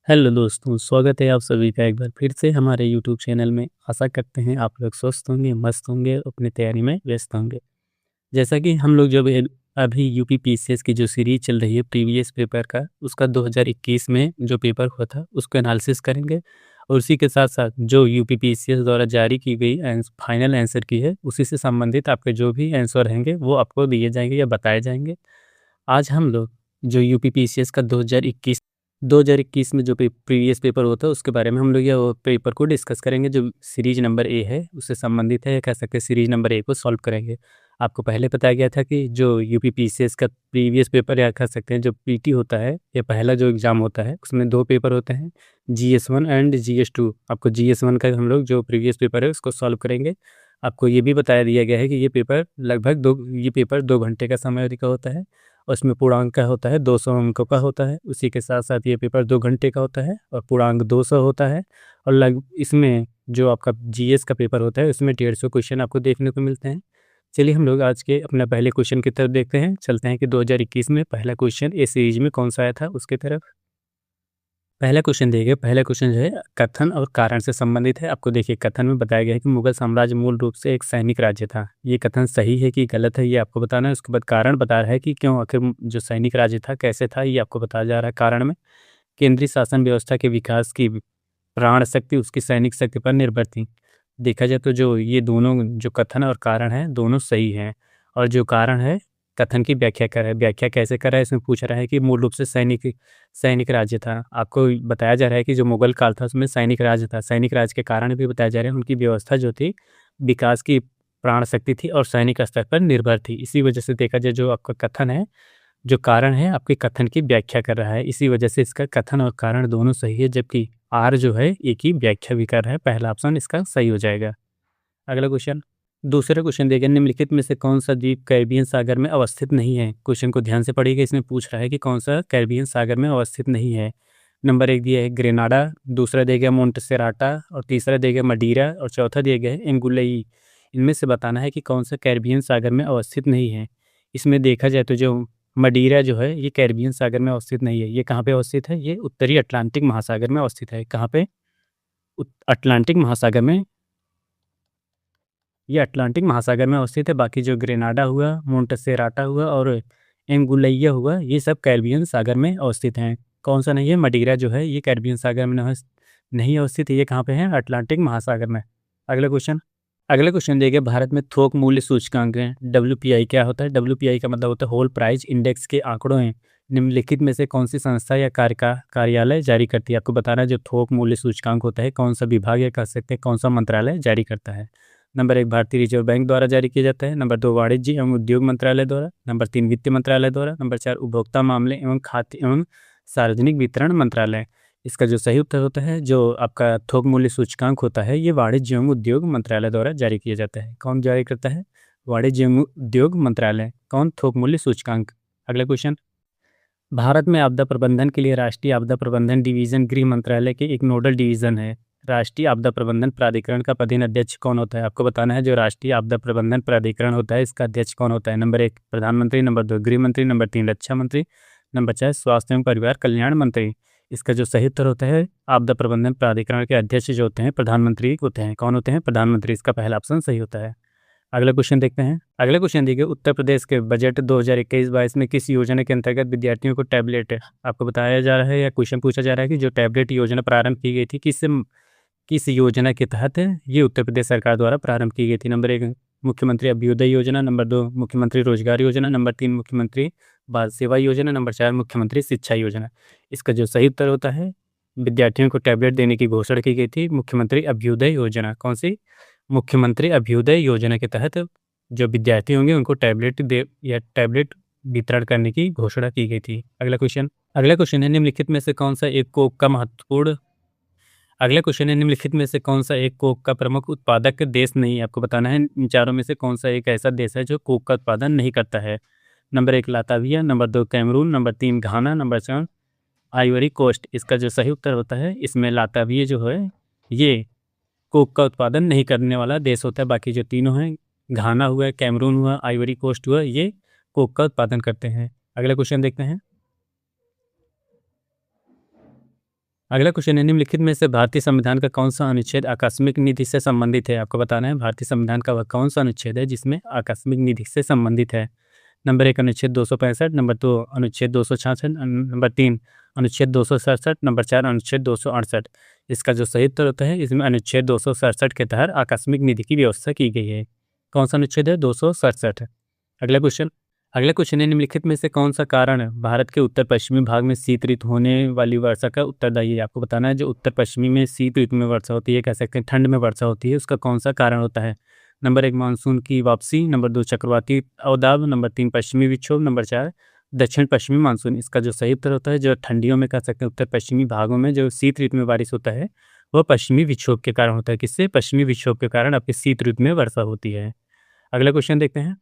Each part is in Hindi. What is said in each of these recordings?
हेलो दोस्तों, स्वागत है आप सभी का एक बार फिर से हमारे यूट्यूब चैनल में। आशा करते हैं आप लोग स्वस्थ होंगे, मस्त होंगे, अपनी तैयारी में व्यस्त होंगे। जैसा कि हम लोग जब अभी यूपी पीसीएस की जो सीरीज चल रही है प्रीवियस पेपर का, उसका 2021 में जो पेपर हुआ था उसका एनालिसिस करेंगे। और उसी के साथ साथ जो यूपी पीसीएस द्वारा जारी की गई फाइनल आंसर की है, उसी से संबंधित आपके जो भी आंसर रहेंगे वो आपको दिए जाएंगे या बताए जाएंगे। आज हम लोग जो यूपी पीसीएस का 2021 में जो प्रीवियस पेपर होता है उसके बारे में हम लोग ये वो पेपर को डिस्कस करेंगे। जो सीरीज नंबर ए है उससे संबंधित है, कह सकते हैं सीरीज नंबर ए को सॉल्व करेंगे। आपको पहले बताया गया था कि जो यूपी पीसीएस का प्रीवियस पेपर या कह सकते हैं जो पीटी होता है, ये पहला जो एग्ज़ाम होता है उसमें दो पेपर होते हैं, जीएस 1 एंड जीएस 2। आपको जीएस 1 का हम लोग जो प्रीवियस पेपर है उसको सॉल्व करेंगे। आपको ये भी बताया दिया गया है कि ये पेपर 2 घंटे का समय अवधि का होता है। और इसमें पूर्णांक का होता है 200 अंकों का होता है। उसी के साथ साथ ये पेपर 2 घंटे का होता है और पूर्णांक 200 होता है। और इसमें जो आपका जीएस का पेपर होता है उसमें 150 क्वेश्चन आपको देखने को मिलते हैं। चलिए हम लोग आज के अपना पहले क्वेश्चन की तरफ देखते हैं। चलते हैं कि 2021 में पहला क्वेश्चन ए सीरीज में कौन सा आया था उसके तरफ। पहला क्वेश्चन देखिए, पहला क्वेश्चन जो है कथन और कारण से संबंधित है। आपको देखिए कथन में बताया गया है कि मुगल साम्राज्य मूल रूप से एक सैनिक राज्य था। ये कथन सही है कि गलत है ये आपको बताना है। उसके बाद कारण बता रहा है कि क्यों आखिर जो सैनिक राज्य था कैसे था, ये आपको बताया जा रहा है कारण में। केंद्रीय शासन व्यवस्था के विकास की प्राण शक्ति उसकी सैनिक शक्ति पर निर्भर थी। देखा जाए तो जो ये दोनों जो कथन और कारण है दोनों सही हैं। और जो कारण है कथन की व्याख्या कर है, व्याख्या कैसे कर रहा है इसमें पूछ रहा है कि मूल रूप से सैनिक सैनिक राज्य था। आपको बताया जा रहा है कि जो मुगल काल था उसमें सैनिक राज्य था। सैनिक राज्य के कारण भी बताया जा रहा है उनकी व्यवस्था जो थी विकास की प्राण शक्ति थी और सैनिक स्तर पर निर्भर थी। इसी वजह से देखा जाए जो आपका कथन है, जो कारण है आपके कथन की व्याख्या कर रहा है। इसी वजह से इसका कथन और कारण दोनों सही है, जबकि आर जो है एक ही व्याख्या भी कर रहा है। पहला ऑप्शन इसका सही हो जाएगा। अगला क्वेश्चन, दूसरा क्वेश्चन देखिए, निम्नलिखित में से कौन सा द्वीप कैरिबियन सागर में अवस्थित नहीं है। क्वेश्चन को ध्यान से पढ़िएगा, इसमें पूछ रहा है कि कौन सा कैरिबियन सागर में अवस्थित नहीं है। नंबर 1 दिया है ग्रेनाडा, दूसरा दिया गया मोंटसेराटा और तीसरा दिया गया मडीरा और चौथा दिया गया है एंगुलई। इनमें से बताना है कि कौन सा कैरिबियन सागर में अवस्थित नहीं है। इसमें देखा जाए तो जो मडीरा जो है ये कैरिबियन सागर में अवस्थित नहीं है। ये कहाँ पे अवस्थित है? ये उत्तरी अटलांटिक महासागर में अवस्थित है। कहाँ पे? अटलांटिक महासागर में। ये अटलांटिक महासागर में अवस्थित है। बाकी जो ग्रेनाडा हुआ, मोंटसेराटा हुआ और एंगुलैया हुआ, ये सब कैरिबियन सागर में अवस्थित हैं। कौन सा नहीं है? मडीरा जो है ये कैरिबियन सागर में नहीं अवस्थित है। ये कहाँ पे है? अटलांटिक महासागर में। अगला क्वेश्चन, देखिए, भारत में थोक मूल्य सूचकांक है डब्ल्यूपीआई क्या होता है? डब्ल्यूपीआई का मतलब होता है होल प्राइस इंडेक्स के आंकड़ों हैं। निम्नलिखित में से कौन सी संस्था या कार्यालय जारी करती है? आपको बताना है जो थोक मूल्य सूचकांक होता है कौन सा विभाग या कह सकते हैं कौन सा मंत्रालय जारी करता है। नंबर 1 भारतीय रिजर्व बैंक द्वारा जारी किया जाता है। नंबर 2 वाणिज्य एवं उद्योग मंत्रालय द्वारा। नंबर 3 वित्त मंत्रालय द्वारा। नंबर 4 उपभोक्ता मामले एवं खाद्य एवं सार्वजनिक वितरण मंत्रालय। इसका जो सही उत्तर होता है, जो आपका थोक मूल्य सूचकांक होता है, ये वाणिज्य एवं उद्योग मंत्रालय द्वारा जारी किया जाता है। कौन जारी करता है? वाणिज्य एवं उद्योग मंत्रालय। कौन? थोक मूल्य सूचकांक। अगला क्वेश्चन, भारत में आपदा प्रबंधन के लिए राष्ट्रीय आपदा प्रबंधन डिवीजन गृह मंत्रालय के एक नोडल डिवीजन है। राष्ट्रीय आपदा प्रबंधन प्राधिकरण का पदेन अध्यक्ष कौन होता है? आपको बताना है जो राष्ट्रीय आपदा प्रबंधन प्राधिकरण होता है इसका अध्यक्ष कौन होता है। नंबर 1 प्रधानमंत्री, नंबर 2 गृह मंत्री, नंबर 3 रक्षा मंत्री, नंबर 4 स्वास्थ्य एवं परिवार कल्याण मंत्री। इसका जो सही उत्तर होता है आपदा प्रबंधन प्राधिकरण के अध्यक्ष जो होते हैं प्रधानमंत्री होते हैं। कौन होते हैं? प्रधानमंत्री। इसका पहला ऑप्शन सही होता है। अगला क्वेश्चन देखते हैं। अगला क्वेश्चन देखिए, उत्तर प्रदेश के बजट 2021-22 में किस योजना के अंतर्गत विद्यार्थियों को टैबलेट आपको बताया जा रहा है या क्वेश्चन पूछा जा रहा है कि जो टैबलेट योजना प्रारंभ की गई थी किस योजना के तहत है? ये उत्तर प्रदेश सरकार द्वारा प्रारंभ की गई थी। नंबर 1 मुख्यमंत्री अभ्युदय योजना, नंबर 2 मुख्यमंत्री रोजगार योजना, नंबर 3 मुख्यमंत्री बाल सेवा योजना, नंबर 4 मुख्यमंत्री शिक्षा योजना। इसका जो सही उत्तर होता है विद्यार्थियों को टैबलेट देने की घोषणा की गई थी मुख्यमंत्री अभ्युदय योजना। कौन सी? मुख्यमंत्री अभ्युदय योजना के तहत जो विद्यार्थी होंगे उनको टैबलेट वितरण करने की घोषणा की गई थी। अगला क्वेश्चन है निम्नलिखित में से कौन सा एक कोक का महत्वपूर्ण अगला क्वेश्चन है निम्नलिखित में से कौन सा एक कोक का प्रमुख उत्पादक देश नहीं है? आपको बताना है इन चारों में से कौन सा एक ऐसा देश है जो कोक का उत्पादन नहीं करता है। नंबर 1 लाताविया, नंबर 2 कैमरून, नंबर 3 घाना, नंबर 4 आइवरी कोस्ट। इसका जो सही उत्तर होता है इसमें लाताविया जो है ये कोक का उत्पादन नहीं करने वाला देश होता है। बाकी जो तीनों हैं घाना हुआ, कैमरून हुआ, आइवरी कोस्ट हुआ, ये कोक का उत्पादन करते हैं। अगला क्वेश्चन देखते हैं। अगला क्वेश्चन है, निम्नलिखित में से भारतीय संविधान का कौन सा अनुच्छेद आकस्मिक निधि से संबंधित है? आपको बताना है भारतीय संविधान का वह कौन सा अनुच्छेद है जिसमें आकस्मिक निधि से संबंधित है। नंबर 1 अनुच्छेद 265, नंबर 2 अनुच्छेद 266, नंबर 3 अनुच्छेद 267, नंबर 4 अनुच्छेद 268। इसका जो सही उत्तर होता है, इसमें अनुच्छेद 267 के तहत आकस्मिक निधि की व्यवस्था की गई है। कौन सा अनुच्छेद है? 267। अगला क्वेश्चन है, निम्नलिखित में से कौन सा कारण भारत के उत्तर पश्चिमी भाग में शीत ऋतु होने वाली वर्षा का उत्तरदायी है? आपको बताना है जो उत्तर पश्चिमी में शीत ऋतु में वर्षा होती है, कह सकते हैं ठंड में वर्षा होती है, उसका कौन सा कारण होता है? नंबर 1 मानसून की वापसी, नंबर 2 चक्रवाती अवदाब, नंबर 3 पश्चिमी विक्षोभ, नंबर 4 दक्षिण पश्चिमी मानसून। इसका जो सही उत्तर होता है, जो ठंडियों में कह सकते हैं उत्तर पश्चिमी भागों में जो शीत ऋतु में बारिश होता है, वह पश्चिमी विक्षोभ के कारण होता है। किससे? पश्चिमी विक्षोभ के कारण आपके शीत ऋतु में वर्षा होती है। अगला क्वेश्चन देखते हैं।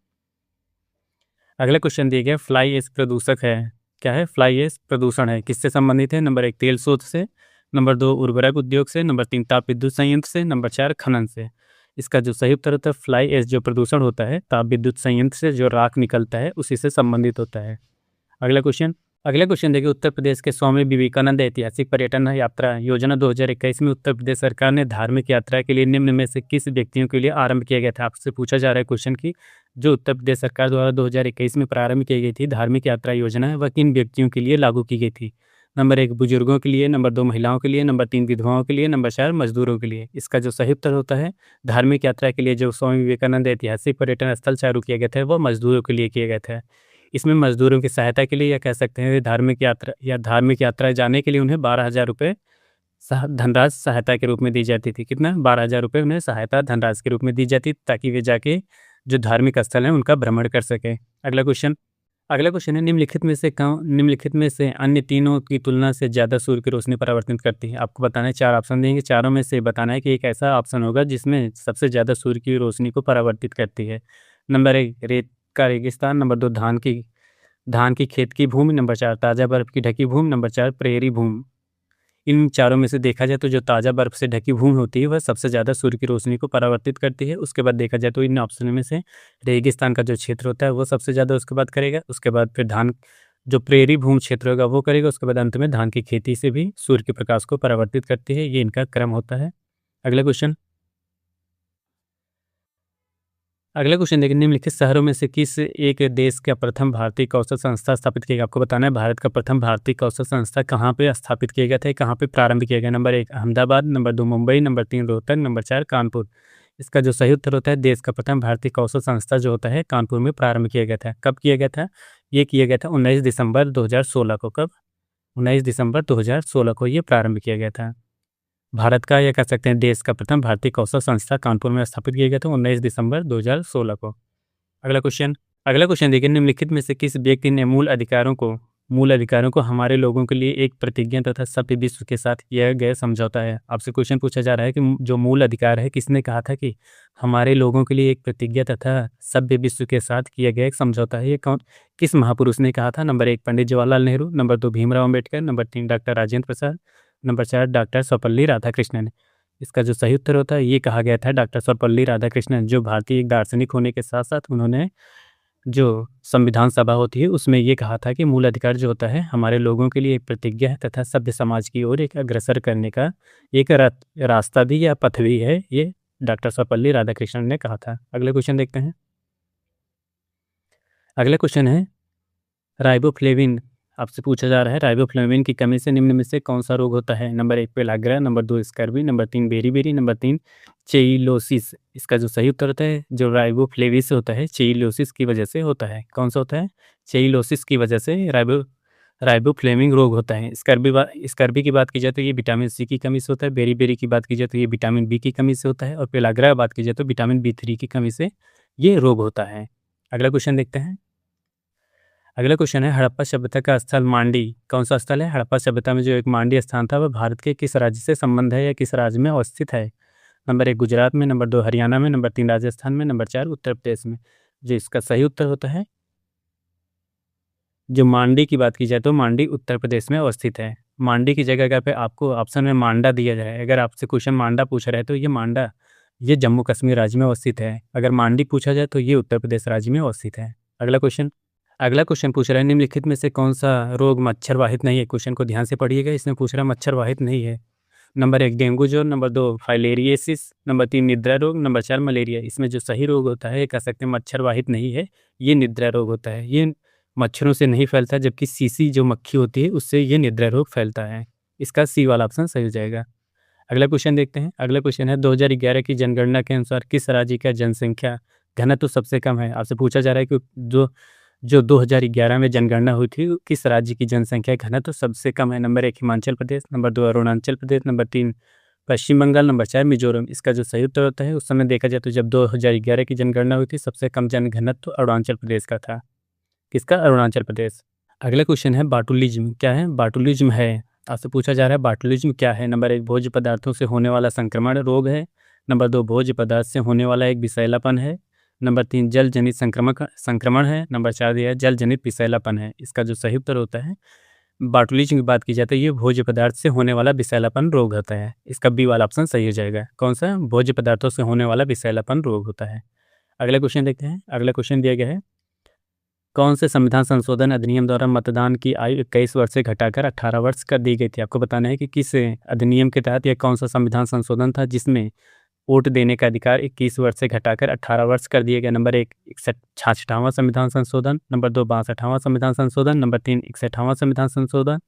अगला क्वेश्चन दिया गया, फ्लाई ऐश प्रदूषक है। क्या है? फ्लाई ऐश प्रदूषण है। किससे संबंधित है? नंबर 1 तेल स्रोत से, नंबर 2 उर्वरक उद्योग से, नंबर 3 ताप विद्युत संयंत्र से, नंबर 4 खनन से। इसका जो सही उत्तर होता है, फ्लाई ऐश जो प्रदूषण होता है ताप विद्युत संयंत्र से जो राख निकलता है उसी से संबंधित होता है। अगला क्वेश्चन देखिए, उत्तर प्रदेश के स्वामी विवेकानंद ऐतिहासिक पर्यटन यात्रा योजना 2021 में उत्तर प्रदेश सरकार ने धार्मिक यात्रा के लिए निम्न में से किस व्यक्तियों के लिए आरंभ किया गया था? आपसे पूछा जा रहा है क्वेश्चन की जो उत्तर प्रदेश सरकार द्वारा 2021 में प्रारंभ की गई थी धार्मिक यात्रा योजना है, वह किन व्यक्तियों के लिए लागू की गई थी? नंबर 1 बुजुर्गों के लिए, नंबर 2 महिलाओं के लिए, नंबर 3 विधवाओं के लिए, नंबर 4 मजदूरों के लिए। इसका जो सही उत्तर होता है, धार्मिक यात्रा के लिए जो स्वामी विवेकानंद ऐतिहासिक पर्यटन स्थल चालू किया गया था वह मजदूरों के लिए किया गया था। इसमें मजदूरों की सहायता के लिए या कह सकते हैं धार्मिक यात्रा जाने के लिए उन्हें 12,000 रुपये धनराशि सहायता के रूप में दी जाती थी। कितना? 12,000 रुपये उन्हें सहायता धनराशि के रूप में दी जाती ताकि वे जाके जो धार्मिक स्थल हैं उनका भ्रमण कर सकें। अगला क्वेश्चन है, निम्नलिखित में से अन्य तीनों की तुलना से ज़्यादा सूर्य की रोशनी परावर्तित करती है? आपको बताना है, 4 ऑप्शन देंगे, चारों में से बताना है कि एक ऐसा ऑप्शन होगा जिसमें सबसे ज़्यादा सूर्य की रोशनी को परावर्तित करती है। नंबर 1 रेत का रेगिस्तान, नंबर 2 धान की खेत की भूमि, नंबर 4 ताज़ा बर्फ की ढकी भूमि, नंबर 4 प्रेरी भूमि। इन चारों में से देखा जाए तो जो ताज़ा बर्फ से ढकी भूमि होती है वह सबसे ज़्यादा सूर्य की रोशनी को परावर्तित करती है। उसके बाद देखा जाए तो इन ऑप्शन में से रेगिस्तान का जो क्षेत्र होता है वो सबसे ज़्यादा उसके बाद करेगा। उसके बाद फिर धान जो प्रेरी भूमि क्षेत्र होगा वो करेगा। उसके बाद अंत में धान की खेती से भी सूर्य के प्रकाश को परावर्तित करती है। ये इनका क्रम होता है। अगला क्वेश्चन देखिए, निम्नलिखित शहरों में से किस एक देश का प्रथम भारतीय कौशल संस्था स्थापित किया गया? आपको बताना है भारत का प्रथम भारतीय कौशल संस्था कहाँ पे स्थापित किया गया था, कहाँ पे प्रारंभ किया गया? Number 1 Ahmedabad, number 2 Mumbai, number 3 Rohtak, number 4 Kanpur. इसका जो सही उत्तर होता है, देश का प्रथम भारतीय कौशल संस्था जो होता है कानपुर में प्रारंभ किया गया था। कब किया गया था? ये किया गया था 19 दिसंबर 2016 को। कब? 19 दिसंबर 2016 को ये प्रारंभ किया गया था। भारत का या कह सकते हैं देश का प्रथम भारतीय कौशल संस्था कानपुर में स्थापित किया गया था 19 दिसंबर 2016 को। अगला क्वेश्चन देखिए, निम्नलिखित में से किस व्यक्ति ने मूल अधिकारों को हमारे लोगों के लिए एक प्रतिज्ञा तथा सभ्य विश्व के साथ किया गया समझौता है? आपसे क्वेश्चन पूछा जा रहा है कि जो मूल अधिकार है किसने कहा था कि हमारे लोगों के लिए एक प्रतिज्ञा तथा सभ्य विश्व के साथ किया गया एक समझौता है? ये किस महापुरुष ने कहा था? Number 1 Pandit Jawaharlal Nehru, number 2 Bhimrao Ambedkar, number 3 doctor Rajendra Prasad, number 4 doctor Sarvepalli Radhakrishnan. इसका जो सही उत्तर होता है, ये कहा गया था डॉक्टर सर्वपल्ली राधाकृष्णन, जो भारतीय एक दार्शनिक होने के साथ साथ उन्होंने जो संविधान सभा होती है उसमें ये कहा था कि मूल अधिकार जो होता है हमारे लोगों के लिए एक प्रतिज्ञा है तथा सभ्य समाज की ओर एक अग्रसर करने का एक रास्ता भी या पथ भी है। ये डॉक्टर सर्वपल्ली राधाकृष्णन ने कहा था। अगला क्वेश्चन देखते हैं। अगला क्वेश्चन है, राइबोफ्लेविन आपसे पूछा जा रहा है, राइबोफ्लेविन की कमी से निम्न में से कौन सा रोग होता है? Number 1 pellagra, number 2 scurvy, number 3 बेरी, नंबर 3 चेइलोसिस। इसका जो सही उत्तर होता है, जो राइबोफ्लेविस होता है चेइलोसिस की वजह से होता है। कौन सा होता है? चेइलोसिस की वजह से राइबोफ्लेविन रोग होता है। स्कर्वी की बात की जाए तो ये विटामिन सी की कमी से होता है। बेरी की बात की जाए तो ये विटामिन बी की कमी से होता है। और पेलाग्रा की बात की जाए तो विटामिन B3 की कमी से ये रोग होता है। अगला क्वेश्चन देखते हैं। अगला क्वेश्चन है, हड़प्पा सभ्यता का स्थल मांडी कौन सा स्थल है? हड़प्पा सभ्यता में जो एक मांडी स्थान था वह भारत के किस राज्य से संबंध है या किस राज्य में अवस्थित है? नंबर 1 गुजरात में, नंबर 2 हरियाणा में, नंबर 3 राजस्थान में, नंबर 4 उत्तर प्रदेश में। जो इसका सही उत्तर होता है, जो मांडी की बात की जाए तो मांडी उत्तर प्रदेश में अवस्थित है। मांडी की जगह अगर पे आपको ऑप्शन में मांडा दिया जाए, अगर आपसे क्वेश्चन मांडा पूछ रहा है तो ये जम्मू कश्मीर राज्य में अवस्थित है। अगर मांडी पूछा जाए तो ये उत्तर प्रदेश राज्य में अवस्थित है। अगला क्वेश्चन पूछ रहा है निम्नलिखित में से कौन-सा रोग मच्छर वाहित नहीं है? क्वेश्चन को ध्यान से पढ़िएगा, इसमें पूछ रहा है मच्छर वाहित नहीं है। नंबर 1 डेंगू ज्वर, नंबर 2 फाइलेरियासिस, नंबर 3 निद्रा रोग, नंबर 4 मलेरिया। इसमें जो सही रोग होता है, ये कह सकते हैं मच्छर वाहित नहीं है, ये निद्रा रोग होता है। ये मच्छरों से नहीं फैलता, जबकि सीसी जो मक्खी होती है, उससे ये निद्रा रोग फैलता है। इसका सी वाला ऑप्शन सही हो जाएगा। अगला क्वेश्चन देखते हैं। अगला क्वेश्चन है 2011 की जनगणना के अनुसार किस राज्य का जनसंख्या घनत्व सबसे कम है? आपसे पूछा जा रहा है कि जो 2011 में जनगणना हुई थी, किस राज्य की जनसंख्या घनत्व सबसे कम है? Number 1 Himachal Pradesh, number 2 Arunachal Pradesh, number 3 पश्चिम बंगाल, नंबर 4 मिजोरम। इसका जो सही उत्तर होता है, उस समय देखा जाए तो जब 2011 की जनगणना हुई थी, सबसे कम जनघनत्व अरुणाचल प्रदेश का था। किसका? अरुणाचल प्रदेश। अगला क्वेश्चन है बाटुलिज्म क्या है? बाटुलिज्म है, आपसे पूछा जा रहा है बाटुलिज्म क्या है? नंबर 1 भोज्य पदार्थों से होने वाला संक्रमण रोग है, नंबर 2 भोज्य पदार्थ से होने वाला एक विषैलापन है, नंबर 3 जल जनित संक्रमण है, नंबर 4 दिया है जल जनित विषैलापन है। इसका जो सही उत्तर होता है, बाटुलिज्म की बात की जाए तो ये भोज्य पदार्थ से होने वाला विषैलापन रोग होता है। इसका बी वाला ऑप्शन सही हो जाएगा। कौन सा? भोज्य पदार्थों से होने वाला विषैलापन रोग होता है। अगला क्वेश्चन देखते हैं। अगला क्वेश्चन दिया गया है कौन से संविधान संशोधन अधिनियम द्वारा मतदान की आयु 21 वर्ष से घटाकर 18 वर्ष कर दी गई थी? आपको बताना है कि किस अधिनियम के तहत यह कौन सा संविधान संशोधन था जिसमें वोट देने का अधिकार 21 वर्ष से घटाकर 18 वर्ष कर दिया गया। नंबर 1 66वां संविधान संशोधन, नंबर 2 62वां संविधान संशोधन, नंबर 3 61वां संविधान संशोधन,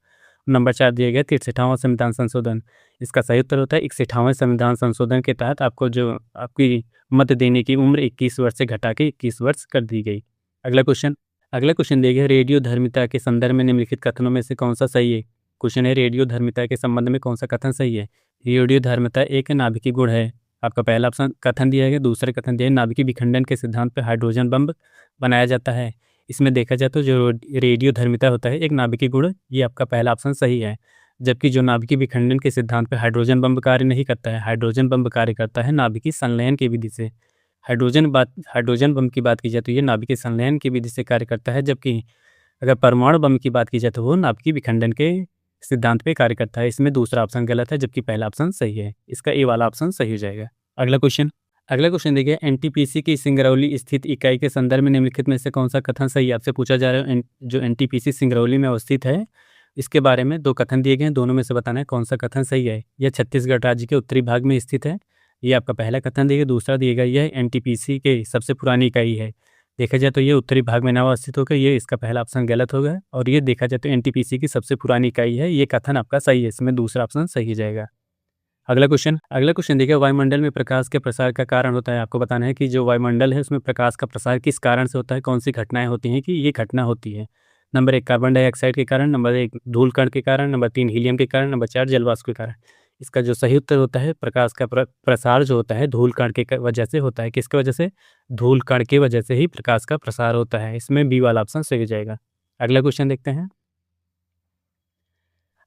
नंबर 4 दिया गया 63वां संविधान संशोधन। इसका सही उत्तर होता है 61वां संविधान संशोधन के तहत आपको जो आपकी मत देने की उम्र 21 वर्ष से घटा के 21 वर्ष कर दी गई। अगला क्वेश्चन दिया गया रेडियो धर्मिता के संदर्भ में निम्नलिखित कथनों में से कौन सा सही है? क्वेश्चन है रेडियो धर्मिता के संबंध में कौन सा कथन सही है? रेडियो धर्मिता एक नाभिकीय गुण है। आपका पहला ऑप्शन कथन दिया गया। दूसरा कथन दिया है नाभिकीय विखंडन के सिद्धांत पर हाइड्रोजन बम बनाया जाता है। इसमें देखा जाए तो जो रेडियो धर्मिता होता है एक नाभिकीय गुण, ये आपका पहला ऑप्शन सही है। जबकि जो नाभिकीय विखंडन के सिद्धांत पर हाइड्रोजन बम कार्य नहीं करता है, हाइड्रोजन बम कार्य करता है नाभिकीय संलयन की विधि से। हाइड्रोजन बम की बात की जाए तो ये नाभिकीय संलयन की विधि से कार्य करता है, जबकि अगर परमाणु बम की बात की जाए तो वो नाभिकीय विखंडन के सिद्धांत पे कार्य करता है। इसमें दूसरा ऑप्शन गलत है, जबकि पहला ऑप्शन सही है। इसका ए वाला ऑप्शन सही हो जाएगा। अगला क्वेश्चन देखिए एनटीपीसी की सिंगरौली स्थित इकाई के संदर्भ में निम्नलिखित में से कौन सा कथन सही है? आपसे पूछा जा रहा है जो एनटीपीसी सिंगरौली में अवस्थित है, इसके बारे में 2 कथन दिए गए हैं, दोनों में से बताना है कौन सा कथन सही है। यह छत्तीसगढ़ राज्य के उत्तरी भाग में स्थित है, ये आपका पहला कथन दिया गया। दूसरा दिया गया यह एनटीपीसी के सबसे पुरानी इकाई है। देखा जाए तो ये उत्तरी भाग में अवस्थित होगा, ये इसका पहला ऑप्शन गलत होगा। और ये देखा जाए तो एनटीपीसी की सबसे पुरानी इकाई है, ये कथन आपका सही है। इसमें दूसरा ऑप्शन सही जाएगा। अगला क्वेश्चन देखिए वायुमंडल में प्रकाश के प्रसार का कारण होता है। आपको बताना है कि जो वायुमंडल है उसमें प्रकाश का प्रसार किस कारण से होता है, कौन सी घटनाएं होती हैं कि ये घटना होती है। नंबर 1 कार्बन डाइऑक्साइड के कारण, नंबर 1 धूल कण के कारण, नंबर 3 हीलियम के कारण, नंबर 4 जलवाष्प के कारण। इसका जो सही उत्तर होता है प्रकाश का प्रसार जो होता है धूल कण के वजह से होता है। किसके वजह से? धूल कण की वजह से ही प्रकाश का प्रसार होता है। इसमें बी वाला ऑप्शन सही हो जाएगा। अगला क्वेश्चन देखते हैं।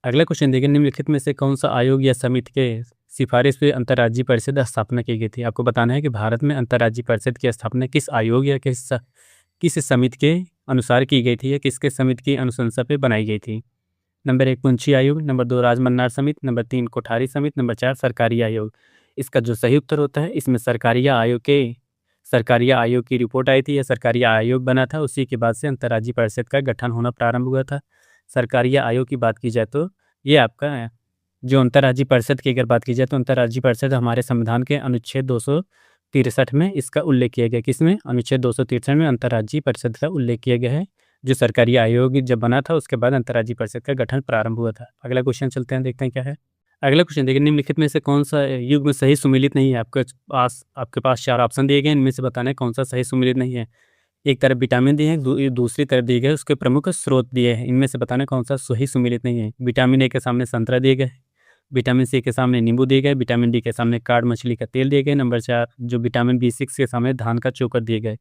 अगला क्वेश्चन देखिए निम्नलिखित में से कौन सा आयोग या समिति के सिफारिश पे अंतर्राज्यीय परिषद स्थापना की गई थी? आपको बताना है कि भारत में अंतर्राज्यीय परिषद की स्थापना किस आयोग या किस समिति के अनुसार की गई थी या किसके समिति की अनुशंसा पे बनाई गई थी? नंबर 1 पुंछी आयोग, नंबर 2 राजमन्नार समिति, नंबर 3 कोठारी समिति, नंबर 4 सरकारी आयोग। इसका जो सही उत्तर होता है इसमें सरकारिया आयोग की रिपोर्ट आई थी या सरकारिया आयोग बना था, उसी के बाद से अंतर्राज्यीय परिषद का गठन होना प्रारंभ हुआ था। सरकारिया आयोग की बात की जाए तो ये आपका जो अंतर्राज्यीय परिषद की अगर बात की जाए तो अंतर्राज्यीय परिषद हमारे संविधान के अनुच्छेद 263 में इसका उल्लेख किया गया। किसमें? अनुच्छेद 263 में अंतर्राज्यीय परिषद का उल्लेख किया गया है। जो सरकारी आयोग जब बना था उसके बाद अंतर्राज्यीय परिषद का गठन प्रारंभ हुआ था। अगला क्वेश्चन चलते हैं, देखते हैं क्या है। अगला क्वेश्चन देखिए निम्नलिखित में से कौन सा युग्म सही सुमेलित नहीं है? आपके पास 4 ऑप्शन दिए गए, इनमें से बताना है कौन सा सही सुमेलित नहीं है। एक तरफ विटामिन दिए हैं, दूसरी तरफ दिए गए उसके प्रमुख स्रोत दिए हैं, इनमें से बताना कौन सा सही सुमेलित नहीं है। विटामिन ए के सामने संतरा दिए गए, विटामिन सी के सामने नींबू दिए गए, विटामिन डी के सामने काड़ मछली का तेल दिए गए, नंबर 4 जो विटामिन B6 के सामने धान का चोकर दिए गए।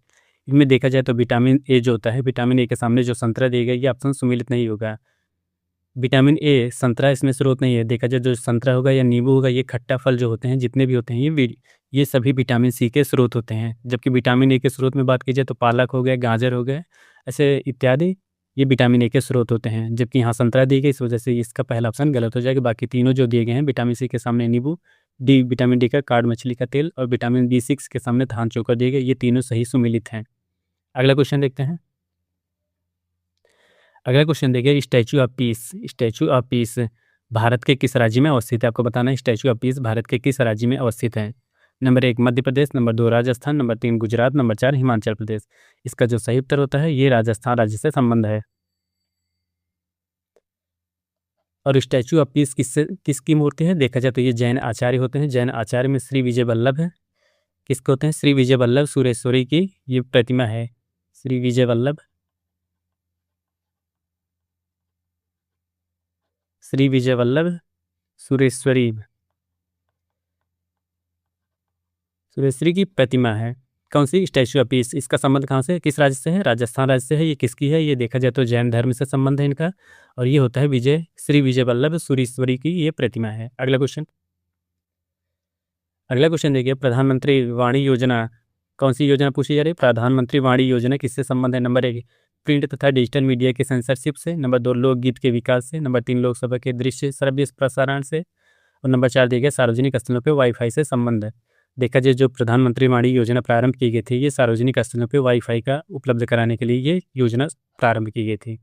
इनमें देखा जाए तो विटामिन ए जो होता है, विटामिन ए के सामने जो संतरा दिए गए, ये ऑप्शन सुमेलित नहीं होगा। विटामिन ए संतरा इसमें स्रोत नहीं है। देखा जाए जो संतरा होगा या नींबू होगा, ये खट्टा फल जो होते हैं जितने भी होते हैं ये सभी विटामिन सी के स्रोत होते हैं। जबकि विटामिन ए के स्रोत में बात की जाए तो पालक हो गया, गाजर हो गया, ऐसे इत्यादि ये विटामिन ए के स्रोत होते हैं। जबकि यहाँ संतरा दी गई, इस वजह से इसका पहला ऑप्शन गलत हो जाएगा। बाकी तीनों जो दिए गए हैं विटामिन सी के सामने नींबू, विटामिन डी का काड़ मछली का तेल और विटामिन B6 के सामने धान चोकर दिए गए, ये तीनों सही सुमेलित हैं। अगला क्वेश्चन देखते हैं। अगला क्वेश्चन देखिए, स्टैचू ऑफ पीस भारत के किस राज्य में अवस्थित है? आपको बताना है स्टैचू ऑफ पीस भारत के किस राज्य में अवस्थित है। Number 1 Madhya Pradesh, number 2 Rajasthan, number 3 Gujarat, number 4 Himachal Pradesh. इसका जो सही उत्तर होता है ये राजस्थान राज्य से संबंध है। और स्टैचू ऑफ पीस किसकी मूर्ति है? देखा जाए तो ये जैन आचार्य होते हैं। जैन आचार्य में श्री विजय वल्लभ है। किसके होते हैं? श्री विजय वल्लभ सुरेश्वरी की ये प्रतिमा है। श्री विजय वल्लभ श्री विजय वल्लभ सुरेश्वरी सुरेश्वरी की प्रतिमा है। कौन सी? Statue of peace. इसका संबंध कहाँ से, किस राज्य से है? राजस्थान राज्य से है। ये किसकी है? ये देखा जाए तो जैन धर्म से संबंध है इनका। और ये होता है श्री विजय वल्लभ सुरेश्वरी की ये प्रतिमा है। अगला क्वेश्चन देखिए, प्रधानमंत्री वाणी योजना कौन सी योजना पूछी जा रही है? प्रधानमंत्री वाणी योजना किससे संबंध है? नंबर 1 प्रिंट तथा डिजिटल मीडिया के सेंसरशिप से, नंबर 2 लोकगीत के विकास से, नंबर 3 लोकसभा के दृश्य श्रव्य प्रसारण से, और नंबर 4 दिया गया सार्वजनिक स्थलों पर वाईफाई से संबंध है। देखा जाए जो प्रधानमंत्री वाणी योजना प्रारंभ की गई थी ये सार्वजनिक स्थलों पर वाईफाई का उपलब्ध कराने के लिए ये योजना प्रारंभ की गई थी।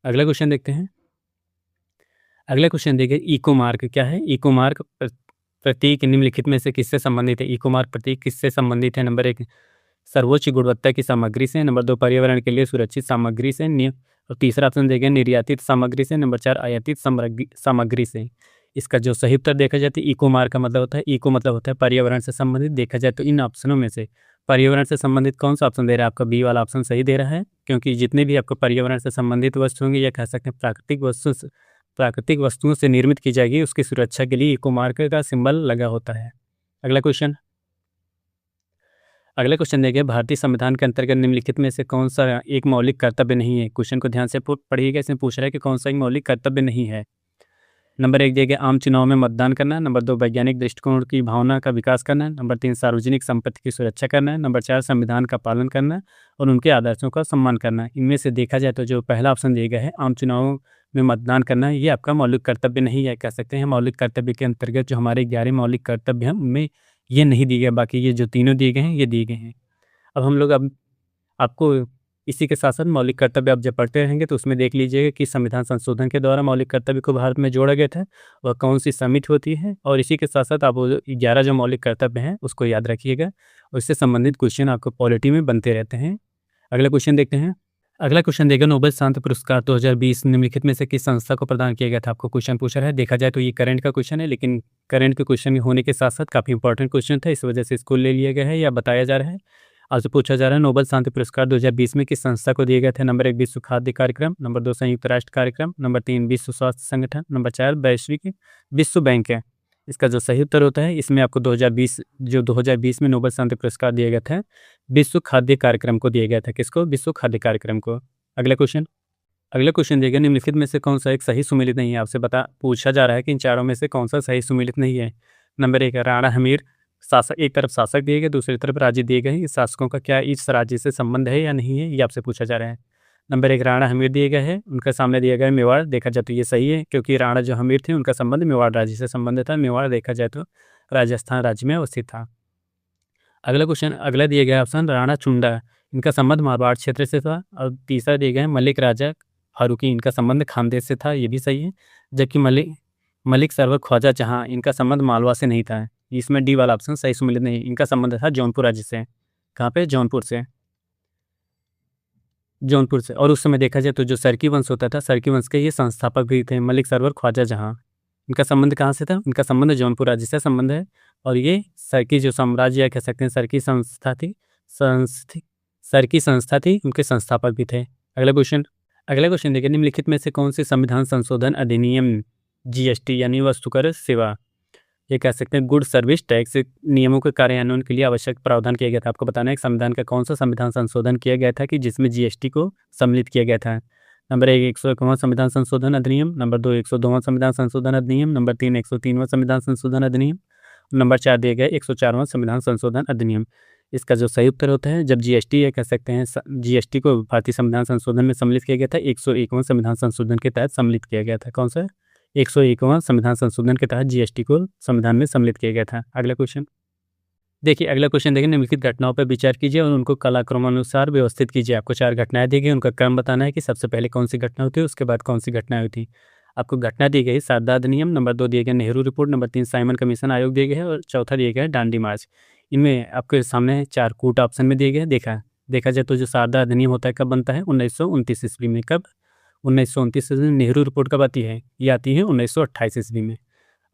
अगला क्वेश्चन देखते हैं। अगला क्वेश्चन देखिए, इको मार्क क्या है? इको मार्क प्रतीक निम्नलिखित में से किससे संबंधित है? इको मार्क प्रतीक किससे संबंधित है? नंबर 1 सर्वोच्च गुणवत्ता की सामग्री से, नंबर 2 पर्यावरण के लिए सुरक्षित सामग्री से, और तीसरा ऑप्शन देखें निर्यातित सामग्री से, नंबर 4 आयातित सामग्री से। इसका जो सही उत्तर देखा जाए तो इको मार्क का मतलब होता है, इको मतलब होता है पर्यावरण से संबंधित। देखा जाए तो इन ऑप्शनों में से पर्यावरण से संबंधित कौन सा ऑप्शन दे रहा है? आपका बी वाला ऑप्शन सही दे रहा है, क्योंकि जितने भी आपको पर्यावरण से संबंधित वस्तु होंगे या कह सकते हैं प्राकृतिक वस्तुओं से निर्मित की जाएगी उसकी सुरक्षा के लिए इको मार्क का सिंबल लगा होता है। अगला क्वेश्चन देखिए, भारतीय संविधान के अंतर्गत निम्नलिखित में से कौन सा एक मौलिक कर्तव्य नहीं है? क्वेश्चन को ध्यान से पढ़िएगा। इसमें पूछ रहा है कि कौन सा एक मौलिक कर्तव्य नहीं है। नंबर 1 दिया गया आम चुनाव में मतदान करना, नंबर 2 वैज्ञानिक दृष्टिकोण की भावना का विकास करना, नंबर 3 सार्वजनिक संपत्ति की सुरक्षा करना, नंबर 4 संविधान का पालन करना और उनके आदर्शों का सम्मान करना। इनमें से देखा जाए तो जो पहला ऑप्शन दिया गया है आम चुनाव में मतदान करना, ये आपका मौलिक कर्तव्य नहीं है। कह सकते हैं मौलिक कर्तव्य के अंतर्गत जो हमारे 11 मौलिक कर्तव्य हैं उनमें ये नहीं दिए गए, बाकी ये जो तीनों दिए गए हैं ये दिए गए हैं। अब आपको इसी के साथ साथ मौलिक कर्तव्य आप जब पढ़ते रहेंगे तो उसमें देख लीजिएगा कि संविधान संशोधन के द्वारा मौलिक कर्तव्य को भारत में जोड़ा गया था, वह कौन सी समिति होती है, और इसी के साथ साथ आप वो 11 जो मौलिक कर्तव्य हैं उसको याद रखिएगा, और इससे संबंधित क्वेश्चन आपको पॉलिटी में बनते रहते हैं। अगला क्वेश्चन देखते हैं। अगला क्वेश्चन देगा, नोबेल शांति पुरस्कार 2020 निम्नलिखित में से किस संस्था को प्रदान किया गया था? आपको क्वेश्चन पूछा है। देखा जाए तो ये करंट का क्वेश्चन है, लेकिन करंट के क्वेश्चन होने के साथ साथ काफ़ी इंपॉर्टेंट क्वेश्चन था, इस वजह से इसको ले लिया गया है या बताया जा रहा है। आपसे पूछा जा रहा है नोबेल शांति पुरस्कार 2020 में किस संस्था को दिए गए थे? नंबर 1 विश्व खाद्य कार्यक्रम, नंबर 2 संयुक्त राष्ट्र कार्यक्रम, नंबर 3 विश्व स्वास्थ्य संगठन, नंबर 4 वैश्विक विश्व बैंक है। इसका जो सही उत्तर होता है, इसमें आपको 2020 में नोबेल शांति पुरस्कार दिया गया था विश्व खाद्य कार्यक्रम को दिया गया था। किसको? विश्व खाद्य कार्यक्रम को। अगला क्वेश्चन देखिए, निम्नलिखित में से कौन सा एक सही सुमेलित नहीं है? आपसे पूछा जा रहा है कि इन चारों में से कौन सा सही सुमेलित नहीं है। नंबर 1 राणा हमीर शासक, एक तरफ शासक दिए गए दूसरी तरफ राज्य दिए गए, इस शासकों का क्या इस राज्य से संबंध है या नहीं है, ये आपसे पूछा जा रहा है। नंबर 1 राणा हमीर दिए गए हैं, उनका सामने दिया गया मेवाड़। देखा जाए तो ये सही है, क्योंकि राणा जो हमीर थे उनका संबंध मेवाड़ राज्य से संबंध था। मेवाड़ देखा जाए तो राजस्थान राज्य में अवस्थित था। अगला दिया गया ऑप्शन राणा चुंडा, इनका संबंध मारवाड़ क्षेत्र से था। और तीसरा दिया गया है मलिक राजा फारूकी, इनका संबंध खानदेश से था, ये भी सही है। जबकि मलिक सरवर ख्वाजा जहाँ, इनका संबंध मालवा से नहीं था। इसमें डी वाला ऑप्शन सही सुमेलित नहीं, इनका संबंध था जौनपुर राज्य से। कहाँ पे? जौनपुर से। और उस समय देखा जाए तो जो सरकी वंश होता था, सरकी वंश के ये संस्थापक भी थे मलिक सरवर ख्वाजा जहाँ। इनका संबंध कहाँ से था? इनका संबंध जौनपुर राज्य से संबंध है। और ये सरकी जो साम्राज्य या कह सकते हैं सरकी संस्था थी, उनके संस्थापक भी थे। अगला क्वेश्चन देखिए, निम्नलिखित में से कौन से संविधान संशोधन अधिनियम जीएसटी यानी वस्तुकर सेवा, ये कह सकते हैं गुड सर्विस टैक्स नियमों के कार्यान्वयन के लिए आवश्यक प्रावधान किया गया था? आपको बताना है संविधान का कौन सा संविधान संशोधन किया गया था कि जिसमें जीएसटी को सम्मिलित किया गया था। नंबर 1 101वां संविधान संशोधन अधिनियम, नंबर 2 102वां संविधान संशोधन अधिनियम, नंबर 3 103वां संविधान संशोधन अधिनियम, नंबर 4 दिए गए 104वां संविधान संशोधन अधिनियम। इसका जो सही उत्तर होता है, जब जीएसटी या कह सकते हैं जीएसटी को भारतीय संविधान संशोधन में सम्मिलित किया गया था 101वां संविधान संशोधन के तहत सम्मिलित किया गया था। कौन सा? 101वां संविधान संशोधन के तहत जीएसटी को संविधान में सम्मिलित किया गया था। अगला देखिए अगला क्वेश्चन देखिए, निम्नलिखित घटनाओं पर विचार कीजिए और उनको कालक्रमानुसार व्यवस्थित कीजिए। आपको 4 घटनाएँ दी गई, उनका क्रम बताना है कि सबसे पहले कौन-सी घटना हुई थी, उसके बाद कौन-सी घटनाएँ हुई थी। आपको घटना दी गई शारदा अधिनियम, नंबर 2 दिया गया Nehru report, number 3 Simon commission आयोग दिए गए हैं और चौथा दिया गया है दांडी मार्च। इनमें आपके सामने 4 कूट ऑप्शन में दिए गए हैं। देखा जाए तो जो शारदा अधिनियम होता है कब बनता है? 1929 ईस्वी में। कब? 1929 ईस्वी में। नेहरू रिपोर्ट कब आती है? ये आती है 1928 ईस्वी में।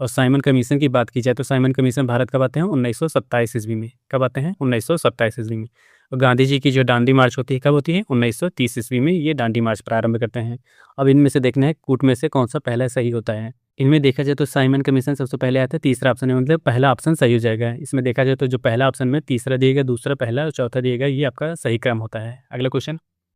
और साइमन कमीशन की बात की जाए तो साइमन कमीशन भारत कब आते हैं? 1927 ईस्वी में। कब आते हैं? 1927 ईस्वी में। और गांधी जी की जो दांडी मार्च होती है कब होती है? 1930 ईस्वी में ये दांडी मार्च प्रारंभ करते हैं। अब इनमें से देखना है कूट में से कौन सा पहला सही होता है। इनमें देखा जाए तो साइमन कमीशन सबसे पहले आता है, तीसरा ऑप्शन है, मतलब पहला ऑप्शन सही हो जाएगा। इसमें देखा जाए तो जो पहला ऑप्शन में तीसरा दिएगा, दूसरा पहला और चौथा दिएगा, ये आपका सही क्रम होता है।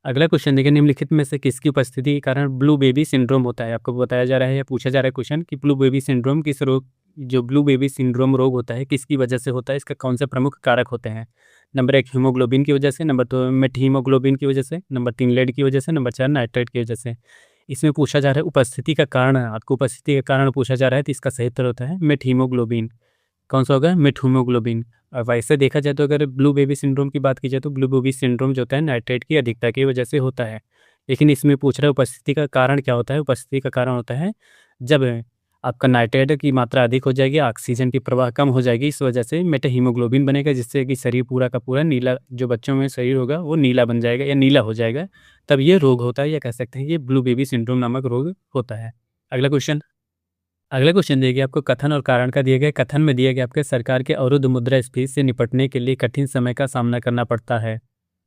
अगला क्वेश्चन देखिए, निम्नलिखित में से किसकी उपस्थिति के कारण ब्लू बेबी सिंड्रोम होता है? आपको बताया जा रहा है या पूछा जा रहा है क्वेश्चन कि ब्लू बेबी सिंड्रोम किस रोग, जो ब्लू बेबी सिंड्रोम रोग होता है किसकी वजह से होता है, इसका कौन से प्रमुख कारक होते हैं? नंबर 1 हीमोग्लोबिन की वजह से, नंबर 2 मेटहीमोग्लोबिन की वजह से, नंबर 3 लेड की वजह से, नंबर 4 नाइट्रेट की वजह से। इसमें पूछा जा रहा है उपस्थिति का कारण, आपको उपस्थिति का कारण पूछा जा रहा है तो इसका सही उत्तर होता है मेटहीमोग्लोबिन। कौन सा होगा? मेटहीमोग्लोबिन। और वैसे देखा जाए तो अगर ब्लू बेबी सिंड्रोम की बात की जाए तो ब्लू बेबी सिंड्रोम जो होता है नाइट्रेट की अधिकता की वजह से होता है। लेकिन इसमें पूछ रहा है उपस्थिति का कारण क्या होता है? उपस्थिति का कारण होता है जब आपका नाइट्रेट की मात्रा अधिक हो जाएगी, ऑक्सीजन की प्रवाह कम हो जाएगी, इस वजह से मेटाहीमोग्लोबिन बनेगा, जिससे कि शरीर पूरा का पूरा नीला, जो बच्चों में शरीर होगा वो नीला बन जाएगा या नीला हो जाएगा। तब ये रोग होता है, या कह सकते हैं ये ब्लू बेबी सिंड्रोम नामक रोग होता है। अगला क्वेश्चन दिया गया आपको कथन और कारण का दिया गया। कथन में दिया गया आपके सरकार के अवरुद्ध मुद्रास्फीति से निपटने के लिए कठिन समय का सामना करना पड़ता है।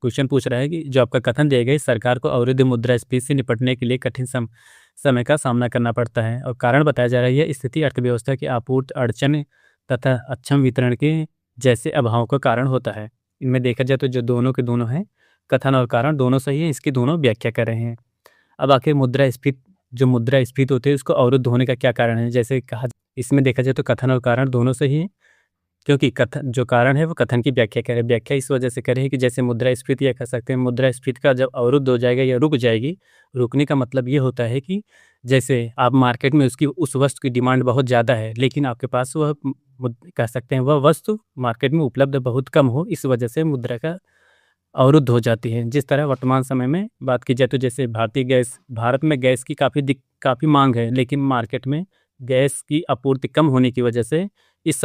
क्वेश्चन पूछ रहा है कि जो आपका कथन दिया गया, सरकार को अवरुद्ध मुद्रास्फीति से निपटने के लिए कठिन समय का सामना करना पड़ता है। और कारण बताया जा रहा है यह स्थिति अर्थव्यवस्था की आपूर्ति अड़चन तथा अक्षम वितरण के जैसे अभाव का कारण होता है। इनमें देखा जाए तो जो दोनों के दोनों हैं, कथन और कारण दोनों सही है, इसकी दोनों व्याख्या कर रहे हैं। अब आखिर मुद्रास्फीति होती है उसको अवरुद्ध होने का क्या कारण है? जैसे कहा, इसमें देखा जाए तो कथन और कारण दोनों सही है, क्योंकि कथन जो कारण है वो कथन की व्याख्या करे। व्याख्या इस वजह से करे कि जैसे मुद्रास्फीति, या कह सकते हैं मुद्रास्फीति का जब अवरुद्ध हो जाएगा या रुक जाएगी, रुकने का मतलब ये होता है कि जैसे आप मार्केट में उसकी उस वस्तु की डिमांड बहुत ज़्यादा है, लेकिन आपके पास वह कह सकते हैं वह वस्तु मार्केट में उपलब्ध बहुत कम हो, इस वजह से मुद्रा का अवरुद्ध हो जाती है। जिस तरह वर्तमान समय में बात की जाए तो जैसे भारत में गैस की काफ़ी मांग है, लेकिन मार्केट में गैस की आपूर्ति कम होने की वजह से इस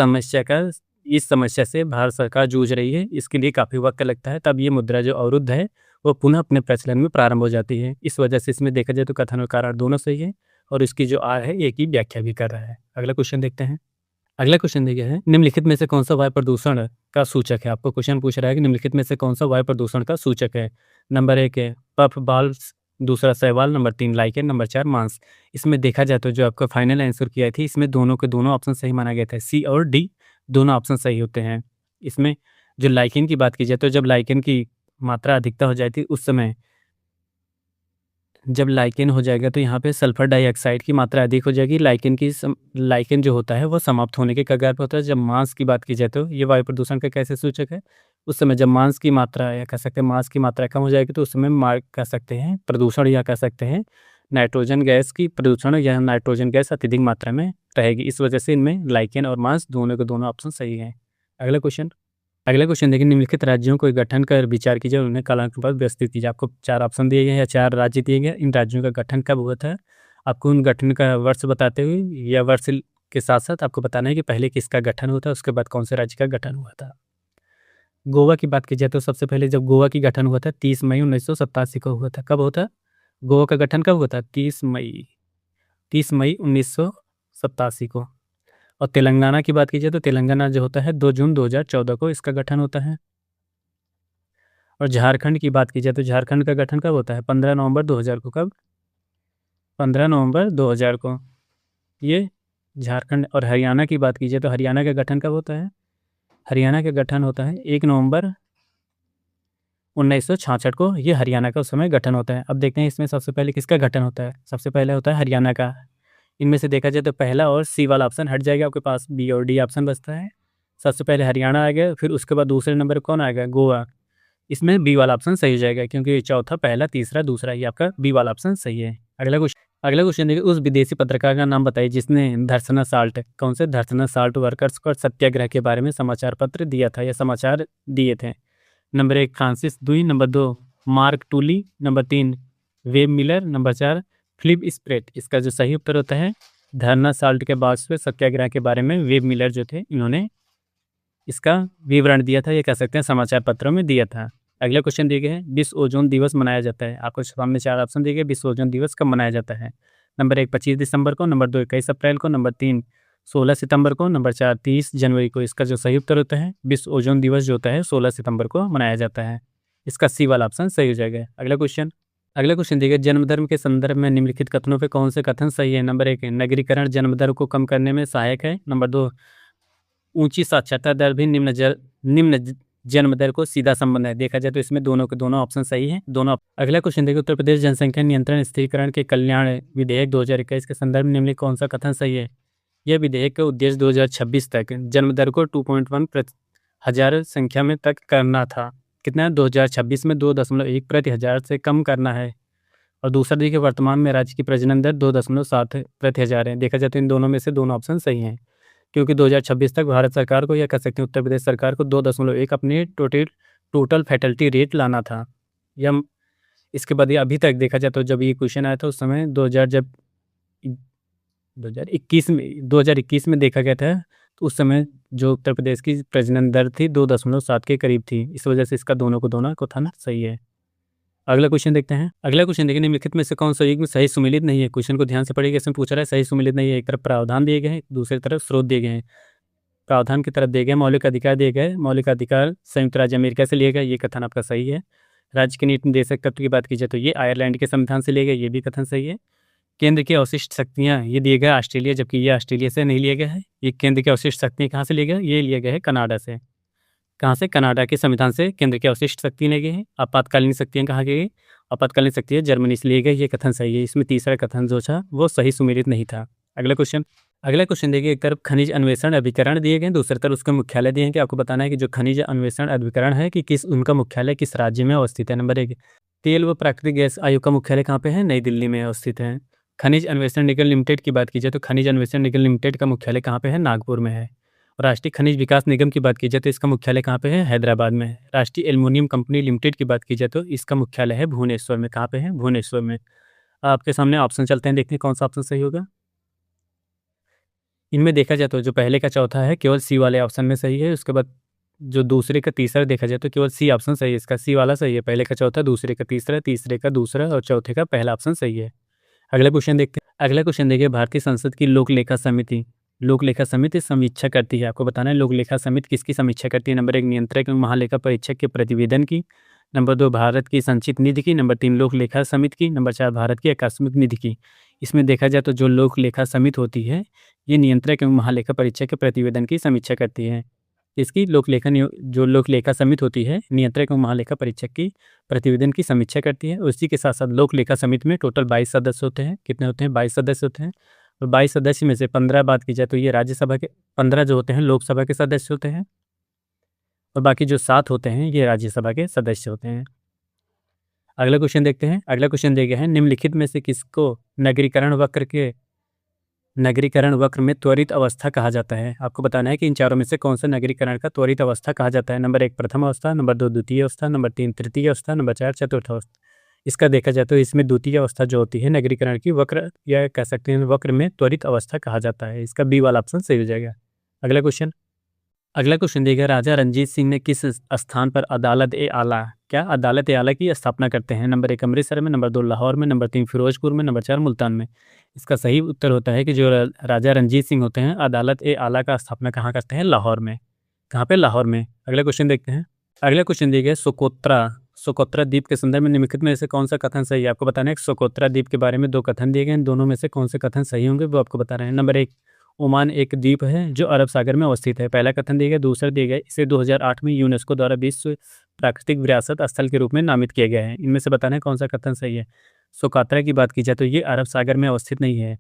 समस्या से भारत सरकार जूझ रही है। इसके लिए काफ़ी वक्त लगता है, तब ये मुद्रा जो अवरुद्ध है वो पुनः अपने प्रचलन में प्रारंभ हो जाती है। इस वजह से इसमें देखा जाए तो कथन और कारण दोनों सही है, और इसकी जो आर है एक ही व्याख्या भी कर रहा है। अगला क्वेश्चन देखते हैं। अगला क्वेश्चन देखिए है, निम्नलिखित में से कौन सा वायु प्रदूषण का सूचक है? आपको क्वेश्चन पूछ रहा है कि निम्नलिखित में से कौन सा वायु प्रदूषण का सूचक है। नंबर 1 है पफ बाल्स, दूसरा शैवाल, नंबर 3 लाइकेन, नंबर 4 मांस। इसमें देखा जाए तो जो आपका फाइनल आंसर किया थी, इसमें दोनों के दोनों ऑप्शन सही माना गया था। सी और डी दोनों ऑप्शन सही होते हैं। इसमें जो लाइकेन की बात की जाए तो जब लाइकेन की मात्रा अधिकता हो जाती है, उस समय जब लाइकेन हो जाएगा तो यहाँ पे सल्फर डाइऑक्साइड की मात्रा अधिक हो जाएगी। लाइकेन जो होता है वो समाप्त होने के कगार पर होता है। जब मांस की बात की जाए तो ये वायु प्रदूषण का कैसे सूचक है? उस समय जब मांस की मात्रा, या कह सकते हैं मांस की मात्रा कम हो जाएगी, तो उस समय कह सकते हैं प्रदूषण, या कह सकते हैं नाइट्रोजन गैस की प्रदूषण, या नाइट्रोजन गैस अत्यधिक मात्रा में रहेगी। इस वजह से इनमें लाइकेन और मांस दोनों के दोनों ऑप्शन सही हैं। अगला क्वेश्चन देखिए, निम्नलिखित राज्यों को गठन कर विचार कीजिए और उन्हें कालानुक्रम पर व्यवस्थित कीजिए। आपको 4 ऑप्शन दिए गए हैं या 4 राज्य दिए गए हैं। इन राज्यों का गठन कब हुआ था? आपको उन गठन का वर्ष बताते हुए या वर्ष के साथ साथ आपको बताना है कि पहले किसका गठन हुआ था, उसके बाद कौन से राज्य का गठन हुआ था। गोवा की बात की जाए तो सबसे पहले जब गोवा की गठन हुआ था 30 मई 1987 को हुआ था। कब हुआ था? गोवा का गठन कब हुआ था? 30 मई 1987 को। और तेलंगाना की बात की जाए तो तेलंगाना जो होता है 2 जून 2014 को इसका गठन होता है। और झारखंड की बात की जाए तो झारखंड का गठन कब होता है? 15 नवंबर 2000 को। कब? 15 नवंबर 2000 को ये झारखंड। और हरियाणा की बात की जाए तो हरियाणा का गठन कब होता है? हरियाणा का गठन होता है 1 नवंबर 1966 को। ये हरियाणा का उस समय गठन होता है। अब देखते हैं इसमें सबसे पहले किसका गठन होता है। सबसे पहले होता है हरियाणा का। इनमें से देखा जाए तो पहला और सी वाला ऑप्शन हट जाएगा, आपके पास बी और डी ऑप्शन बचता है। सबसे पहले हरियाणा आ गया, फिर उसके बाद दूसरे नंबर कौन आएगा? गोवा। इसमें बी वाला ऑप्शन सही हो जाएगा, क्योंकि चौथा, पहला, तीसरा, दूसरा, ये आपका बी वाला ऑप्शन सही है। अगला क्वेश्चन देखिए, उस विदेशी पत्रकार का नाम बताइए जिसने धर्सना साल्ट, कौन से धर्सना साल्ट वर्कर्स और सत्याग्रह के बारे में समाचार पत्र दिया था या समाचार दिए थे। नंबर 1 फ्रांसिस दुई, number 2 Mark Tully, number 3 Webb Miller, number 4 Philip Spratt. इसका जो सही उत्तर होता है धरना साल्ट के बाद से सत्याग्रह के बारे में वेब मिलर जो थे इन्होंने इसका विवरण दिया था, ये कह सकते हैं समाचार पत्रों में दिया था। अगला क्वेश्चन दिए गए हैं, विश्व ओजोन दिवस मनाया जाता है। आपको सामने 4 ऑप्शन दिए गए, विश्व ओजोन दिवस कब मनाया जाता है। नंबर 1 25 दिसंबर को, नंबर 2 21 अप्रैल को, नंबर 3 16 सितंबर को, नंबर 4 30 जनवरी को। इसका जो सही उत्तर होता है विश्व ओजोन दिवस जो होता है 16 सितंबर को मनाया जाता है। इसका सी वाला ऑप्शन सही हो जाएगा। अगला क्वेश्चन देखिए, जन्म दर के संदर्भ में निम्नलिखित कथनों पे कौन से कथन सही है। नंबर 1 नगरीकरण जन्म दर को कम करने में सहायक है। नंबर 2 ऊंची साक्षरता दर भी निम्न जन्म दर को सीधा संबंध है। देखा जाए तो इसमें दोनों के दोनों ऑप्शन सही हैं। अगला क्वेश्चन देखिए, उत्तर प्रदेश जनसंख्या नियंत्रण स्थिरीकरण के कल्याण विधेयक 2021 के संदर्भ में निम्नलिखित कौन सा कथन सही है। यह विधेयक का उद्देश्य 2026 तक जन्म दर को 2.1 प्रति हजार संख्या में तक करना था। कितना 2026 में 2.1 प्रति हजार से कम करना है। और दूसरा देखिए, वर्तमान में राज्य की प्रजनन दर 2.7 प्रति हजार है। देखा जाए तो इन दोनों में से दोनों ऑप्शन सही हैं, क्योंकि 2026 तक भारत सरकार को या कह सकते हैं उत्तर प्रदेश सरकार को 2.1 अपने टोटल फैटलिटी रेट लाना था। या इसके बाद ये अभी तक देखा जाए तो जब ये क्वेश्चन आया था उस समय 2021 में देखा गया था, तो उस समय जो उत्तर प्रदेश की प्रजनन दर थी 2.7 के करीब थी। इस वजह से इसका दोनों को दोनों कथन सही है। अगला क्वेश्चन देखते हैं। अगला क्वेश्चन देखिए, निम्नलिखित में से कौन सा युग में सही सुमेलित नहीं है। क्वेश्चन को ध्यान से पढ़िएगा, इसमें पूछ रहा है सही सुमेलित नहीं है। एक तरफ प्रावधान दिए गए हैं, दूसरी तरफ स्रोत दिए गए हैं। प्रावधान की तरफ दिए गए मौलिक अधिकार दिए गए, मौलिक अधिकार संयुक्त राज्य अमेरिका से लिए गए, ये कथन आपका सही है। राज्य के नीति निर्देशक तत्व की बात की जाए तो ये आयरलैंड के संविधान से लिए गए, ये भी कथन सही है। केंद्र की अवशिष्ट शक्तियाँ ये दिए गए ऑस्ट्रेलिया, जबकि ये ऑस्ट्रेलिया से नहीं लिया गया है। ये केंद्र की अवशिष्ट शक्तियाँ कहाँ से लिए गए, ये लिए गए हैं कनाडा से। कहाँ से, कनाडा के संविधान से केंद्र की अवशिष्ट शक्ति ले गए हैं। आपातकालीन शक्तियाँ कहाँ गई, आपातकालीन शक्तियाँ जर्मनी से लिए गए, ये कथन सही है। इसमें तीसरा कथन जो था वो सही सुमेलित नहीं था। अगला क्वेश्चन देखिए, एक तरफ खनिज अन्वेषण अभिकरण दिए गए, दूसरी तरफ उसका मुख्यालय दिए हैं कि आपको बताना है कि जो खनिज अन्वेषण अभिकरण है कि किस उनका मुख्यालय किस राज्य में अवस्थित है। नंबर 1 तेल व प्राकृतिक गैस आयोग का मुख्यालय कहाँ पे है, नई दिल्ली में अवस्थित है। खनिज अन्वेषण निगम लिमिटेड की बात की जाए तो खनिज अन्वेषण निगम लिमिटेड का मुख्यालय कहाँ पे है, नागपुर में है। राष्ट्रीय खनिज विकास निगम की बात की जाए तो इसका मुख्यालय कहाँ पे है, हैदराबाद में है। राष्ट्रीय एल्युमिनियम कंपनी लिमिटेड की बात की जाए तो इसका मुख्यालय है भुवनेश्वर में। कहाँ पे है, भुवनेश्वर में। आपके सामने ऑप्शन चलते हैं, देखते हैं कौन सा ऑप्शन सही होगा। इनमें देखा जाए तो जो पहले का चौथा है केवल सी वाले ऑप्शन में सही है। उसके बाद जो दूसरे का तीसरा देखा जाए तो केवल सी ऑप्शन सही है, इसका सी वाला सही है। पहले का चौथा, दूसरे का तीसरा, तीसरे का दूसरा और चौथे का पहला ऑप्शन सही है। अगला क्वेश्चन देखिए, भारतीय संसद की लोक लेखा समिति समीक्षा करती है। आपको बताना है लोक लेखा समिति किसकी समीक्षा करती है। नंबर 1 नियंत्रक एवं महालेखा परीक्षक के प्रतिवेदन की, नंबर 2 भारत की संचित निधि की, नंबर 3 लोक लेखा समिति की, नंबर 4 भारत की आकस्मिक निधि की। इसमें देखा जाए तो जो लोक लेखा समिति होती है ये नियंत्रक एवं महालेखा परीक्षक के प्रतिवेदन की समीक्षा करती है। इसकी जो लोक लेखा समिति होती है नियंत्रक एवं महालेखा परीक्षक की प्रतिवेदन की समीक्षा करती है। उसी के साथ साथ लोक लेखा समिति में टोटल 22 सदस्य होते हैं। कितने होते हैं, 22 सदस्य होते हैं। और 22 सदस्य में से 15 बात की जाए तो ये राज्यसभा के 15 जो होते हैं लोकसभा के सदस्य होते हैं, और बाकी जो 7 होते हैं ये राज्यसभा के सदस्य होते हैं। अगला क्वेश्चन देखते हैं। अगला क्वेश्चन दिया गया है, निम्नलिखित में से किसको नगरीकरण वक्र में त्वरित अवस्था कहा जाता है। आपको बताना है कि इन चारों में से कौन सा नगरीकरण का त्वरित अवस्था कहा जाता है। नंबर 1 प्रथम अवस्था, नंबर 2 द्वितीय अवस्था, नंबर 3 तृतीय अवस्था, नंबर 4 चतुर्थ अवस्था। इसका देखा जाए तो इसमें द्वितीय अवस्था जो होती है नगरीकरण की वक्र या कह सकते हैं वक्र में त्वरित अवस्था कहा जाता है। इसका बी वाला ऑप्शन सही हो जाएगा। अगला क्वेश्चन देगा, राजा रणजीत सिंह ने किस स्थान पर अदालत ए आला की स्थापना करते हैं। नंबर 1 अमृतसर में, नंबर 2 लाहौर में, नंबर 3 फिरोजपुर में, नंबर 4 मुल्तान में। इसका सही उत्तर होता है कि जो राजा रणजीत सिंह होते हैं अदालत ए आला का स्थापना कहाँ करते हैं, लाहौर में। कहाँ पे, लाहौर में। अगला क्वेश्चन देखते हैं। अगला क्वेश्चन दिया गया, सोकोत्रा द्वीप के संदर्भ में निम्नलिखित में से कौन सा कथन सही है। आपको बताना है सोकोत्रा द्वीप के बारे में 2 कथन दिए गए हैं, दोनों में से कौन से कथन सही होंगे वो आपको बता रहे हैं। नंबर 1 ओमान एक द्वीप है जो अरब सागर में अवस्थित है, पहला कथन दिया गया। दूसरा दिया गया, इसे 2008 में यूनेस्को द्वारा विश्व प्राकृतिक विरासत स्थल के रूप में नामित किया गया है। इनमें से बताना है कौन सा कथन सही है। सोकोत्रा की बात की जाए तो ये अरब सागर में अवस्थित नहीं है।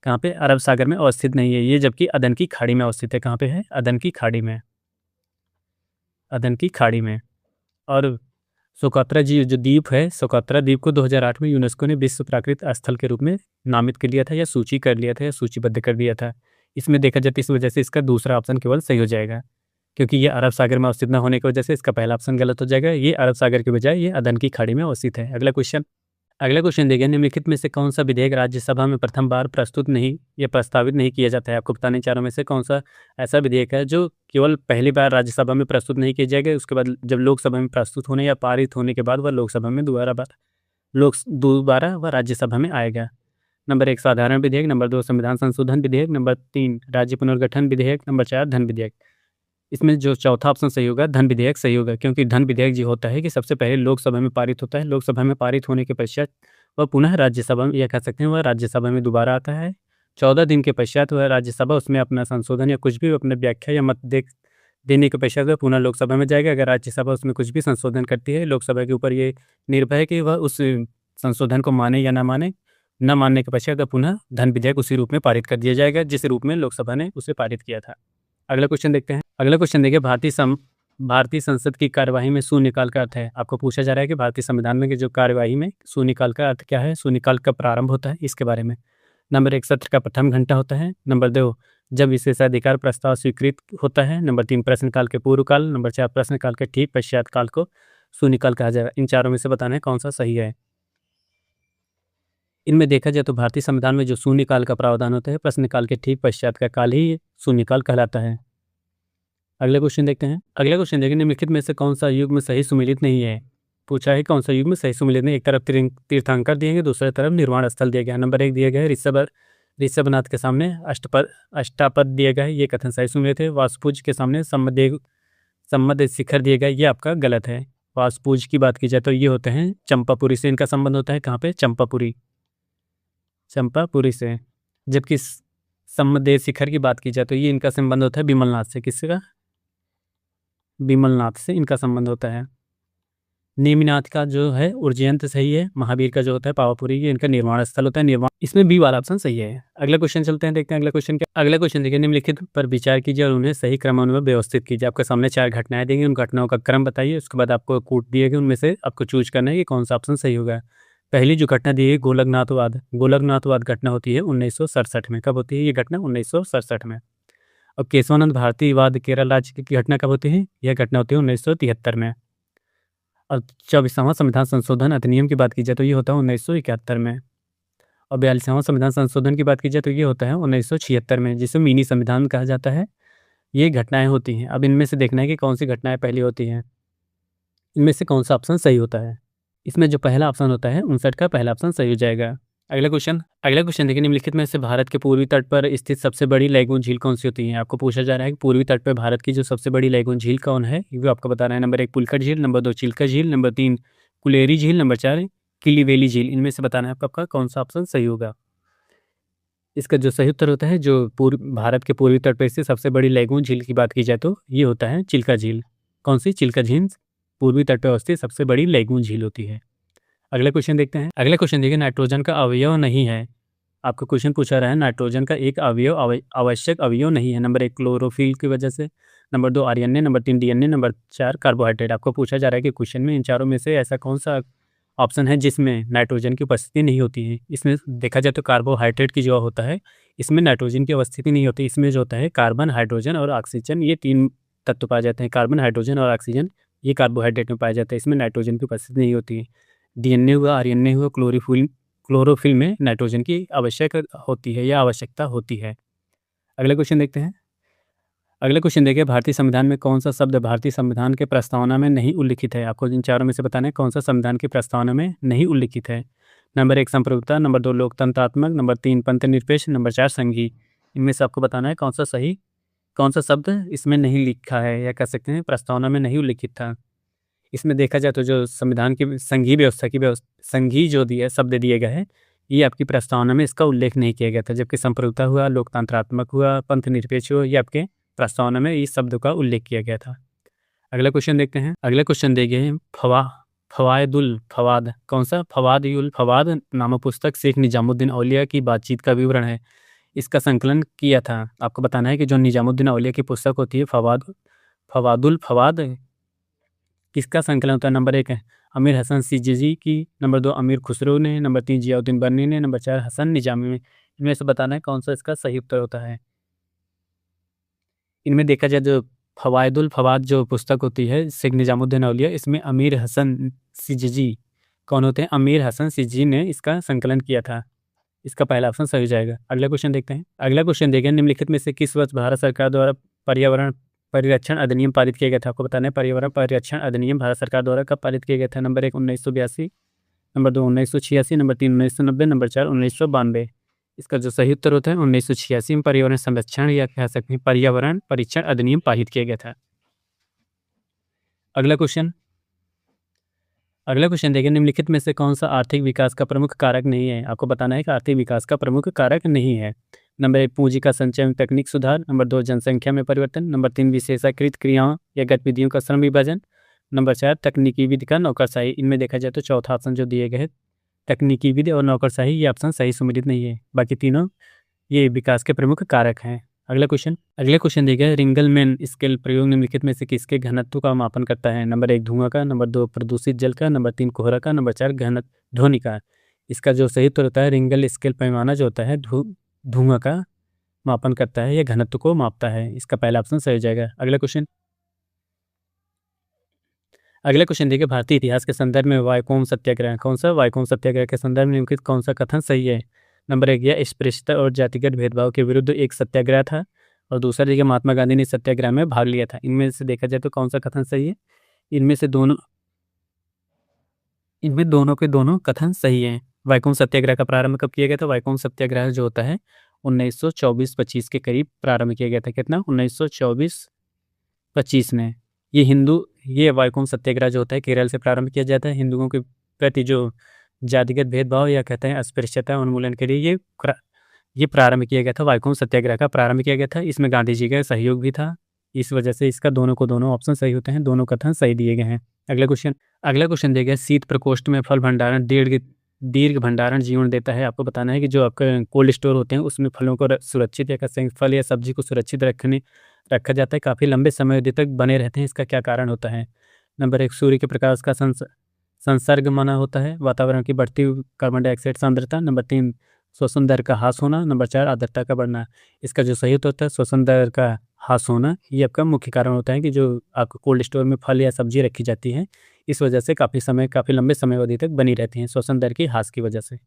कहाँ पे, अरब सागर में अवस्थित नहीं है ये, जबकि अदन की खाड़ी में अवस्थित है। कहाँ पे है, अदन की खाड़ी में। और सोकोत्रा जी जो द्वीप है, सोकोत्रा द्वीप को 2008 में यूनेस्को ने विश्व प्राकृतिक स्थल के रूप में नामित कर लिया था या सूची कर लिया था या सूचीबद्ध कर दिया था। इसमें देखा जाए तो इस वजह से इसका दूसरा ऑप्शन केवल सही हो जाएगा, क्योंकि ये अरब सागर में अवस्थित न होने की वजह से इसका पहला ऑप्शन गलत हो जाएगा। ये अरब सागर के बजाय ये अदन की खाड़ी में अवस्थित है। अगला क्वेश्चन देखिए, निम्नलिखित में से कौन सा विधेयक राज्यसभा में प्रथम बार प्रस्तुत नहीं या प्रस्तावित नहीं किया जाता है? आपको बताने चारों में से कौन सा ऐसा विधेयक है जो केवल पहली बार राज्यसभा में प्रस्तुत नहीं किया जाएगा, उसके बाद जब लोकसभा में प्रस्तुत होने या पारित होने के बाद वह लोकसभा में दोबारा वह राज्यसभा में आएगा। नंबर 1 साधारण विधेयक, नंबर 2 संविधान संशोधन विधेयक, नंबर 3 राज्य पुनर्गठन विधेयक, नंबर 4 धन विधेयक। इसमें जो चौथा ऑप्शन सही होगा धन विधेयक सही होगा, क्योंकि धन विधेयक जो होता है कि सबसे पहले लोकसभा में पारित होता है, लोकसभा में पारित होने के पश्चात वह पुनः राज्यसभा में, या कह सकते हैं वह राज्यसभा में दोबारा आता है। 14 दिन के पश्चात वह राज्यसभा उसमें अपना संशोधन या कुछ भी अपने व्याख्या या मत देने के पश्चात वह पुनः लोकसभा में जाएगा। अगर राज्यसभा उसमें कुछ भी संशोधन करती है, लोकसभा के ऊपर ये निर्भर है कि वह उस संशोधन को माने या ना माने। न मानने के पश्चात पुनः धन विधेयक उसी रूप में पारित कर दिया जाएगा जिस रूप में लोकसभा ने उसे पारित किया था। अगला क्वेश्चन देखते हैं। अगला क्वेश्चन देखिए, भारतीय संसद की कार्यवाही में शून्यकाल का अर्थ है। आपको पूछा जा रहा है कि भारतीय संविधान में जो कार्यवाही में शून्यकाल का अर्थ क्या है, शून्यकाल कब प्रारंभ होता है, इसके बारे में। नंबर 1 सत्र का प्रथम घंटा होता है। नंबर 2 जब विशेषाधिकार प्रस्ताव स्वीकृत होता है। नंबर 3 प्रश्नकाल के पूर्व काल। नंबर 4 प्रश्नकाल के ठीक पश्चात काल को शून्यकाल कहा जाएगा। इन चारों में से बताना है कौन सा सही है। इनमें देखा जाए तो भारतीय संविधान में जो शून्यकाल का प्रावधान होता है, प्रश्नकाल के ठीक पश्चात का काल ही शून्यकाल कहलाता है। अगला क्वेश्चन देखते हैं। अगला क्वेश्चन देखिए, निम्नलिखित में से कौन सा युग्म सही सुमेलित नहीं है। पूछा है कौन सा युग्म सही सुमेलित नहीं। एक तरफ तीर्थंकर दिए गए, दूसरी तरफ निर्वाण स्थल दिया गया। नंबर 1 दिया गया है ऋषभनाथ के सामने अष्टापद दिया गया है, ये कथन सही सुमेलित है। वासुपूज के सामने सम्मद शिखर दिया गया, ये आपका गलत है। वासुपूज की बात की जाए तो ये होते हैं चंपापुरी से, इनका संबंध होता है कहाँ पे, चंपापुरी से। जबकि सम्मदेव शिखर की बात की जाए तो ये इनका संबंध होता है विमलनाथ से। किसका, विमलनाथ से इनका संबंध होता है। नेमिनाथ का जो है उज्जैन सही है। महावीर का जो होता है पावापुरी, ये इनका निर्माण स्थल होता है। निर्माण, इसमें बी वाला ऑप्शन सही है। अगला क्वेश्चन चलते हैं, देखते हैं अगला क्वेश्चन क्या। अगला क्वेश्चन देखिए, निम्नलिखित पर विचार कीजिए और उन्हें सही क्रमानुसार व्यवस्थित कीजिए। आपके सामने 4 घटनाएं देंगे, उन घटनाओं का क्रम बताइए। उसके बाद आपको कोट दिए गए, उनमें से आपको चूज करना है कि कौन सा ऑप्शन सही होगा। पहली जो घटना दी है गोलकनाथवाद घटना होती है 1967 में। कब होती है ये घटना, 1967 में। और केशवानंद भारतीवाद केरल राज्य की घटना कब होती है, यह घटना होती है 1973 में। और 24वां संविधान संशोधन अधिनियम की बात की जाए तो ये होता है 1971 में। और 42वां संविधान संशोधन की बात की जाए तो ये होता है 1976 में, जिसे मिनी संविधान कहा जाता है। ये घटनाएं होती हैं। अब इनमें से देखना है कि कौन सी घटनाएं पहली होती हैं, इनमें से कौन सा ऑप्शन सही होता है। इसमें जो पहला ऑप्शन होता है 59 का पहला ऑप्शन सही हो जाएगा। अगला क्वेश्चन देखिए, निम्नलिखित में से भारत के पूर्वी तट पर स्थित सबसे बड़ी लैगून झील कौन सी होती है। आपको पूछा जा रहा है कि पूर्वी तट पर भारत की जो सबसे बड़ी लैगून झील कौन है, ये भी आपको बताना है। नंबर 1 पुलकट झील, नंबर 2 चिल्का झील, नंबर 3 कुलेरी झील, नंबर 4 किलीवेली झील। इनमें से बताना है आपका कौन सा ऑप्शन सही होगा। इसका जो सही उत्तर होता है, जो भारत के पूर्वी तट पर स्थित सबसे बड़ी लैगून झील की बात की जाए तो ये होता है चिल्का झील। कौन सी, चिल्का झील पूर्वी तट पर अवस्थित सबसे बड़ी लैगून झील होती है। अगला क्वेश्चन देखते हैं। अगला क्वेश्चन देखिए, नाइट्रोजन का अवयव नहीं है। आपको क्वेश्चन पूछा रहा है नाइट्रोजन का एक आवश्यक अवयव नहीं है। नंबर 1 क्लोरोफिल की वजह से, number 2 RNA, number 3 DNA, number 4 carbohydrate. आपको पूछा जा रहा है कि क्वेश्चन में इन चारों में से ऐसा कौन सा ऑप्शन है जिसमें नाइट्रोजन की उपस्थिति नहीं होती है। इसमें देखा जाए तो कार्बोहाइड्रेट की जो होता है, इसमें नाइट्रोजन की उपस्थिति नहीं होती। इसमें जो होता है कार्बन, हाइड्रोजन और ऑक्सीजन, ये 3 तत्व पाए जाते हैं। कार्बन, हाइड्रोजन और ऑक्सीजन ये कार्बोहाइड्रेट में पाए जाते हैं। इसमें नाइट्रोजन की उपस्थिति नहीं होती है। डीएनए हुआ, आरएनए हुआ, क्लोरोफिल में नाइट्रोजन की आवश्यकता होती है। अगला क्वेश्चन देखते हैं। अगला क्वेश्चन देखिए, भारतीय संविधान में कौन सा शब्द भारतीय संविधान के प्रस्तावना में नहीं उल्लिखित है। आपको इन चारों में से बताना है कौन सा संविधान की प्रस्तावना में नहीं उल्लिखित है। नंबर 1 संप्रभुता, नंबर 2 लोकतंत्रात्मक, नंबर 3 पंथनिरपेक्ष, नंबर 4 संघीय। इनमें से आपको बताना है कौन सा शब्द इसमें नहीं लिखा है, या कह सकते हैं प्रस्तावना में नहीं उल्लिखित था। इसमें देखा जाए तो जो संविधान की संघीय जो दिया शब्द दिए गए हैं, ये आपकी प्रस्तावना में इसका उल्लेख नहीं किया गया था। जबकि संप्रभुता हुआ, लोकतंत्रात्मक हुआ, पंथ निरपेक्ष हुआ, ये आपके प्रस्तावना में इस शब्द का उल्लेख किया गया था। अगला क्वेश्चन देखते हैं। अगला क्वेश्चन देखिए, फवायदुल फवाद। कौन सा, फवादुल फवाद नामक पुस्तक शेख निजामुद्दीन औलिया की बातचीत का विवरण है। इसका संकलन किया था। आपको बताना है कि जो निजामुद्दीन औलिया की पुस्तक होती है फवादुल फवाद, किसका संकलन होता है। नंबर 1 है अमीर हसन सीजीजी की, नंबर 2 अमीर खुसरो ने, नंबर 3 जियाउद्दीन बर्नी ने, नंबर 4 हसन निजामी ने। इनमें से बताना है कौन सा इसका सही उत्तर होता है। इनमें देखा जाए जो फवायदुल फवाद जो पुस्तक होती है शेख निजामुद्दीन औलिया, इसमें अमीर हसन सीजीजी कौन होते हैं? अमीर हसन सीजीजी ने इसका संकलन किया था। इसका पहला ऑप्शन सही हो जाएगा। अगला क्वेश्चन देखते हैं। अगला क्वेश्चन देखिए, निम्नलिखित में से किस वर्ष भारत सरकार द्वारा पर्यावरण परिरक्षण अधिनियम पारित किया गया था? आपको बताना है पर्यावरण परिरक्षण अधिनियम भारत सरकार द्वारा कब पारित किया गया था? Number 1 1982, number 2 1986, number 3 1990, number 4 1992। इसका जो सही उत्तर होता है 1986 में पर्यावरण संरक्षण या कह सकते हैं पर्यावरण परीक्षण अधिनियम पारित किया गया था। अगला क्वेश्चन देखिए, निम्नलिखित में से कौन सा आर्थिक विकास का प्रमुख कारक नहीं है? आपको बताना है कि आर्थिक विकास का प्रमुख कारक नहीं है। नंबर 1 पूंजी का संचय में तकनीक सुधार, नंबर 2 जनसंख्या में परिवर्तन, नंबर 3 विशेषाकृत क्रियाओं या गतिविधियों का श्रम विभाजन, नंबर 4 तकनीकी विधि का नौकरशाही। इनमें देखा जाए तो चौथा ऑप्शन जो दिए गए हैं तकनीकी विधि और नौकरशाही, ये ऑप्शन सही सुमेलित नहीं है। बाकी तीनों ये विकास के प्रमुख कारक हैं। अगला क्वेश्चन देखिए, रिंगलमैन स्केल प्रयोग निम्नलिखित में से किसके घनत्व का मापन करता है? नंबर 1 धुआं का, नंबर 2 प्रदूषित जल का, नंबर 3 कोहरा का, नंबर 4 ध्वनि का। इसका जो सही उत्तर होता है रिंगल स्केल पैमाना जो होता है धुआं का मापन करता है या घनत्व को मापता है। इसका पहला ऑप्शन सही हो जाएगा। अगला क्वेश्चन देखिए, भारतीय इतिहास के संदर्भ में वायकोम सत्याग्रह कौन सा? वायकोम सत्याग्रह के संदर्भ में निम्नलिखित कौन सा कथन सही है? नंबर 1 यह अस्पृश्यता और जातिगत भेदभाव के विरुद्ध एक सत्याग्रह था, और दूसरा देखिए महात्मा गांधी ने सत्याग्रह में भाग लिया था। इनमें से देखा जाए तो कौन सा कथन सही है? इनमें दोनों के दोनों कथन सही हैं। वायकोम सत्याग्रह का प्रारंभ कब किया गया था? वायकोम सत्याग्रह जो होता है 1924-25 के करीब प्रारंभ किया गया था। कितना? 1924-25 में। ये वायकोम सत्याग्रह जो होता है केरल से प्रारंभ किया जाता है। हिंदुओं के प्रति जो जातिगत भेदभाव या कहते हैं अस्पृश्यता उन्मूलन के लिए ये प्रारंभ किया गया था। वायकोम सत्याग्रह का प्रारंभ किया गया था। इसमें गांधी जी का सहयोग भी था। इस वजह से इसका दोनों को दोनों ऑप्शन सही होते हैं, दोनों कथन सही दिए गए हैं। अगला क्वेश्चन देखिए, शीत प्रकोष्ठ में फल भंडारण दीर्घ भंडारण जीवन देता है। आपको बताना है कि जो आपका कोल्ड स्टोर होते हैं उसमें फलों को सुरक्षित या कह सकते हैं फल या सब्जी को सुरक्षित रखा जाता है, काफ़ी लंबे समय अवधि तक बने रहते हैं। इसका क्या कारण होता है? नंबर 1 सूर्य के प्रकाश का संसर्ग माना होता है, वातावरण की बढ़ती हुई कार्बन डाइऑक्साइड सांद्रता, नंबर 3 श्वसन दर का ह्रास होना, नंबर 4 आर्द्रता का बढ़ना। इसका जो सही उत्तर होता है श्वसन दर का ह्रास होना। ये आपका मुख्य कारण होता है कि जो आपको कोल्ड स्टोर में फल या सब्जी रखी जाती है इस वजह से काफ़ी लंबे समय अवधि तक बनी रहती हैं श्वसन दर की ह्रास की वजह से।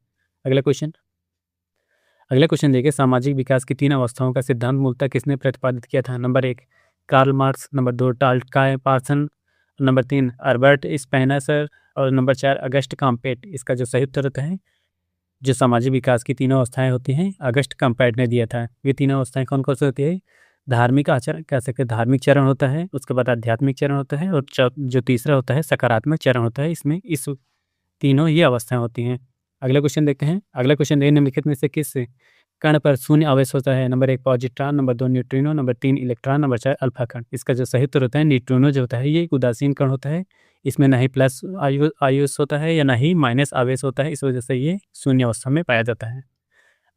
अगला क्वेश्चन देखिए, सामाजिक विकास की 3 अवस्थाओं का सिद्धांत मूलतः किसने प्रतिपादित किया था? Number 1 Karl Marx, number 2 Talcott Parson, number 3 Albert Spencer और नंबर 4 अगस्ट कॉम्पेट। इसका जो सही उत्तर होता है जो सामाजिक विकास की तीनों अवस्थाएं होती हैं अगस्ट कॉम्पेट ने दिया था। ये तीनों अवस्थाएं कौन कौन सी होती है? धार्मिक आचरण कह सकते हैं, धार्मिक चरण होता है, उसके बाद आध्यात्मिक चरण होता है और जो तीसरा होता है सकारात्मक चरण होता है। इसमें इस तीनों ये अवस्थाएं होती हैं। अगला क्वेश्चन देखते हैं। अगला क्वेश्चन निम्नलिखित में से किस कण पर शून्य आवेश होता है? Number 1 positron, number 2 neutrino, number 3 electron, number 4 alpha कण। इसका जो सही उत्तर होता है न्यूट्रिनो जो होता है ये एक उदासीन कण होता है। इसमें ना ही प्लस आवेश होता है या ना ही माइनस आवेश होता है, इस वजह से ये शून्य अवस्था में पाया जाता है।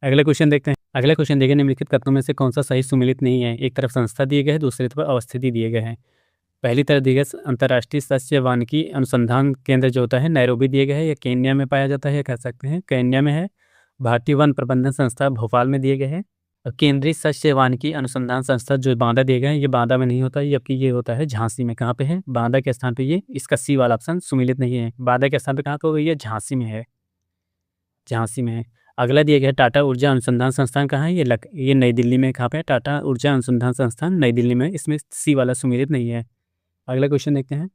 अगला क्वेश्चन देखिए, निम्नलिखित कथनों में से कौन सा सही सुमेलित नहीं है? एक तरफ संस्था दिए गए हैं, दूसरी तरफ अवस्थिति दिए गए हैं। पहली तरफ दिए गए अंतर्राष्ट्रीय सस्य वानिकी अनुसंधान केंद्र जो होता है नैरोबी दिए गए हैं, या केन्या में पाया जाता है, या कह सकते हैं केन्या में है। भारतीय वन प्रबंधन संस्था भोपाल में दिए गए हैं। और केंद्रीय सस्य वानिकी अनुसंधान संस्था जो बांदा दिए गए हैं ये बांदा में नहीं होता, जबकि ये होता है झांसी में। कहाँ पे है? बांदा के स्थान पे ये। इसका सी वाला ऑप्शन सुमेलित नहीं है। बांदा के स्थान पे कहाँ पे होगा? ये झांसी में है। अगला दिया गया है टाटा ऊर्जा अनुसंधान संस्थान कहाँ है? ये नई दिल्ली में। कहाँ पे? टाटा ऊर्जा अनुसंधान संस्थान नई दिल्ली में। इसमें सी वाला सुमेलित नहीं है। अगला क्वेश्चन देखते हैं।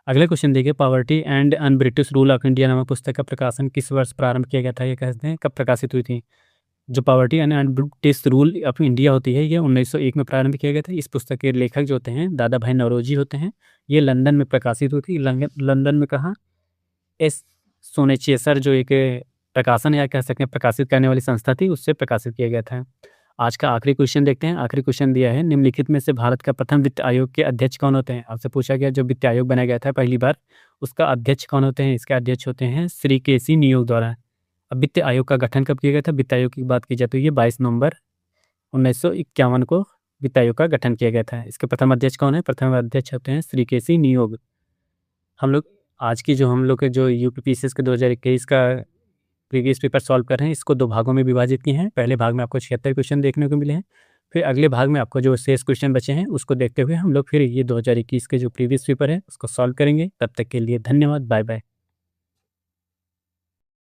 अगला क्वेश्चन देखिए, poverty and un British rule of India नामक पुस्तक का प्रकाशन किस वर्ष प्रारंभ किया गया था? ये कहते हैं कब प्रकाशित हुई थी? जो poverty and un British rule of India होती है ये 1901 में प्रारंभ किया गया था। इस पुस्तक के लेखक जो होते हैं दादा भाई नौरोजी होते हैं। ये लंदन में प्रकाशित हुई थी। लंदन में कहाँ? एस सोनेचेसर जो एक प्रकाशन या कह सकते हैं प्रकाशित करने वाली संस्था थी उससे प्रकाशित किया गया था। आज का आखिरी क्वेश्चन देखते हैं। आखिरी क्वेश्चन दिया है, निम्नलिखित में से भारत का प्रथम वित्त आयोग के अध्यक्ष कौन होते हैं? आपसे पूछा गया जो वित्त आयोग बनाया गया था पहली बार उसका अध्यक्ष कौन होते हैं? इसके अध्यक्ष होते हैं श्री केसी नियोग द्वारा। अब वित्त आयोग का गठन कब किया गया था? वित्त आयोग की बात की जाए तो ये 22 नवंबर 1951 को वित्त आयोग का गठन किया गया था। इसके प्रथम अध्यक्ष कौन है? प्रथम अध्यक्ष होते हैं श्री केसी नियोग। हम लोग आज की जो हम लोग के जो यूपीपीसीएस के 2021 का प्रीवियस पेपर सॉल्व कर रहे हैं, इसको 2 भागों में विभाजित किए हैं। पहले भाग में आपको 76 क्वेश्चन देखने को मिले हैं। फिर अगले भाग में आपको जो शेष क्वेश्चन बचे हैं, उसको देखते हुए हम लोग फिर ये 2021 के जो प्रीवियस पेपर है, उसको सॉल्व करेंगे। तब तक के लिए धन्यवाद। Bye bye.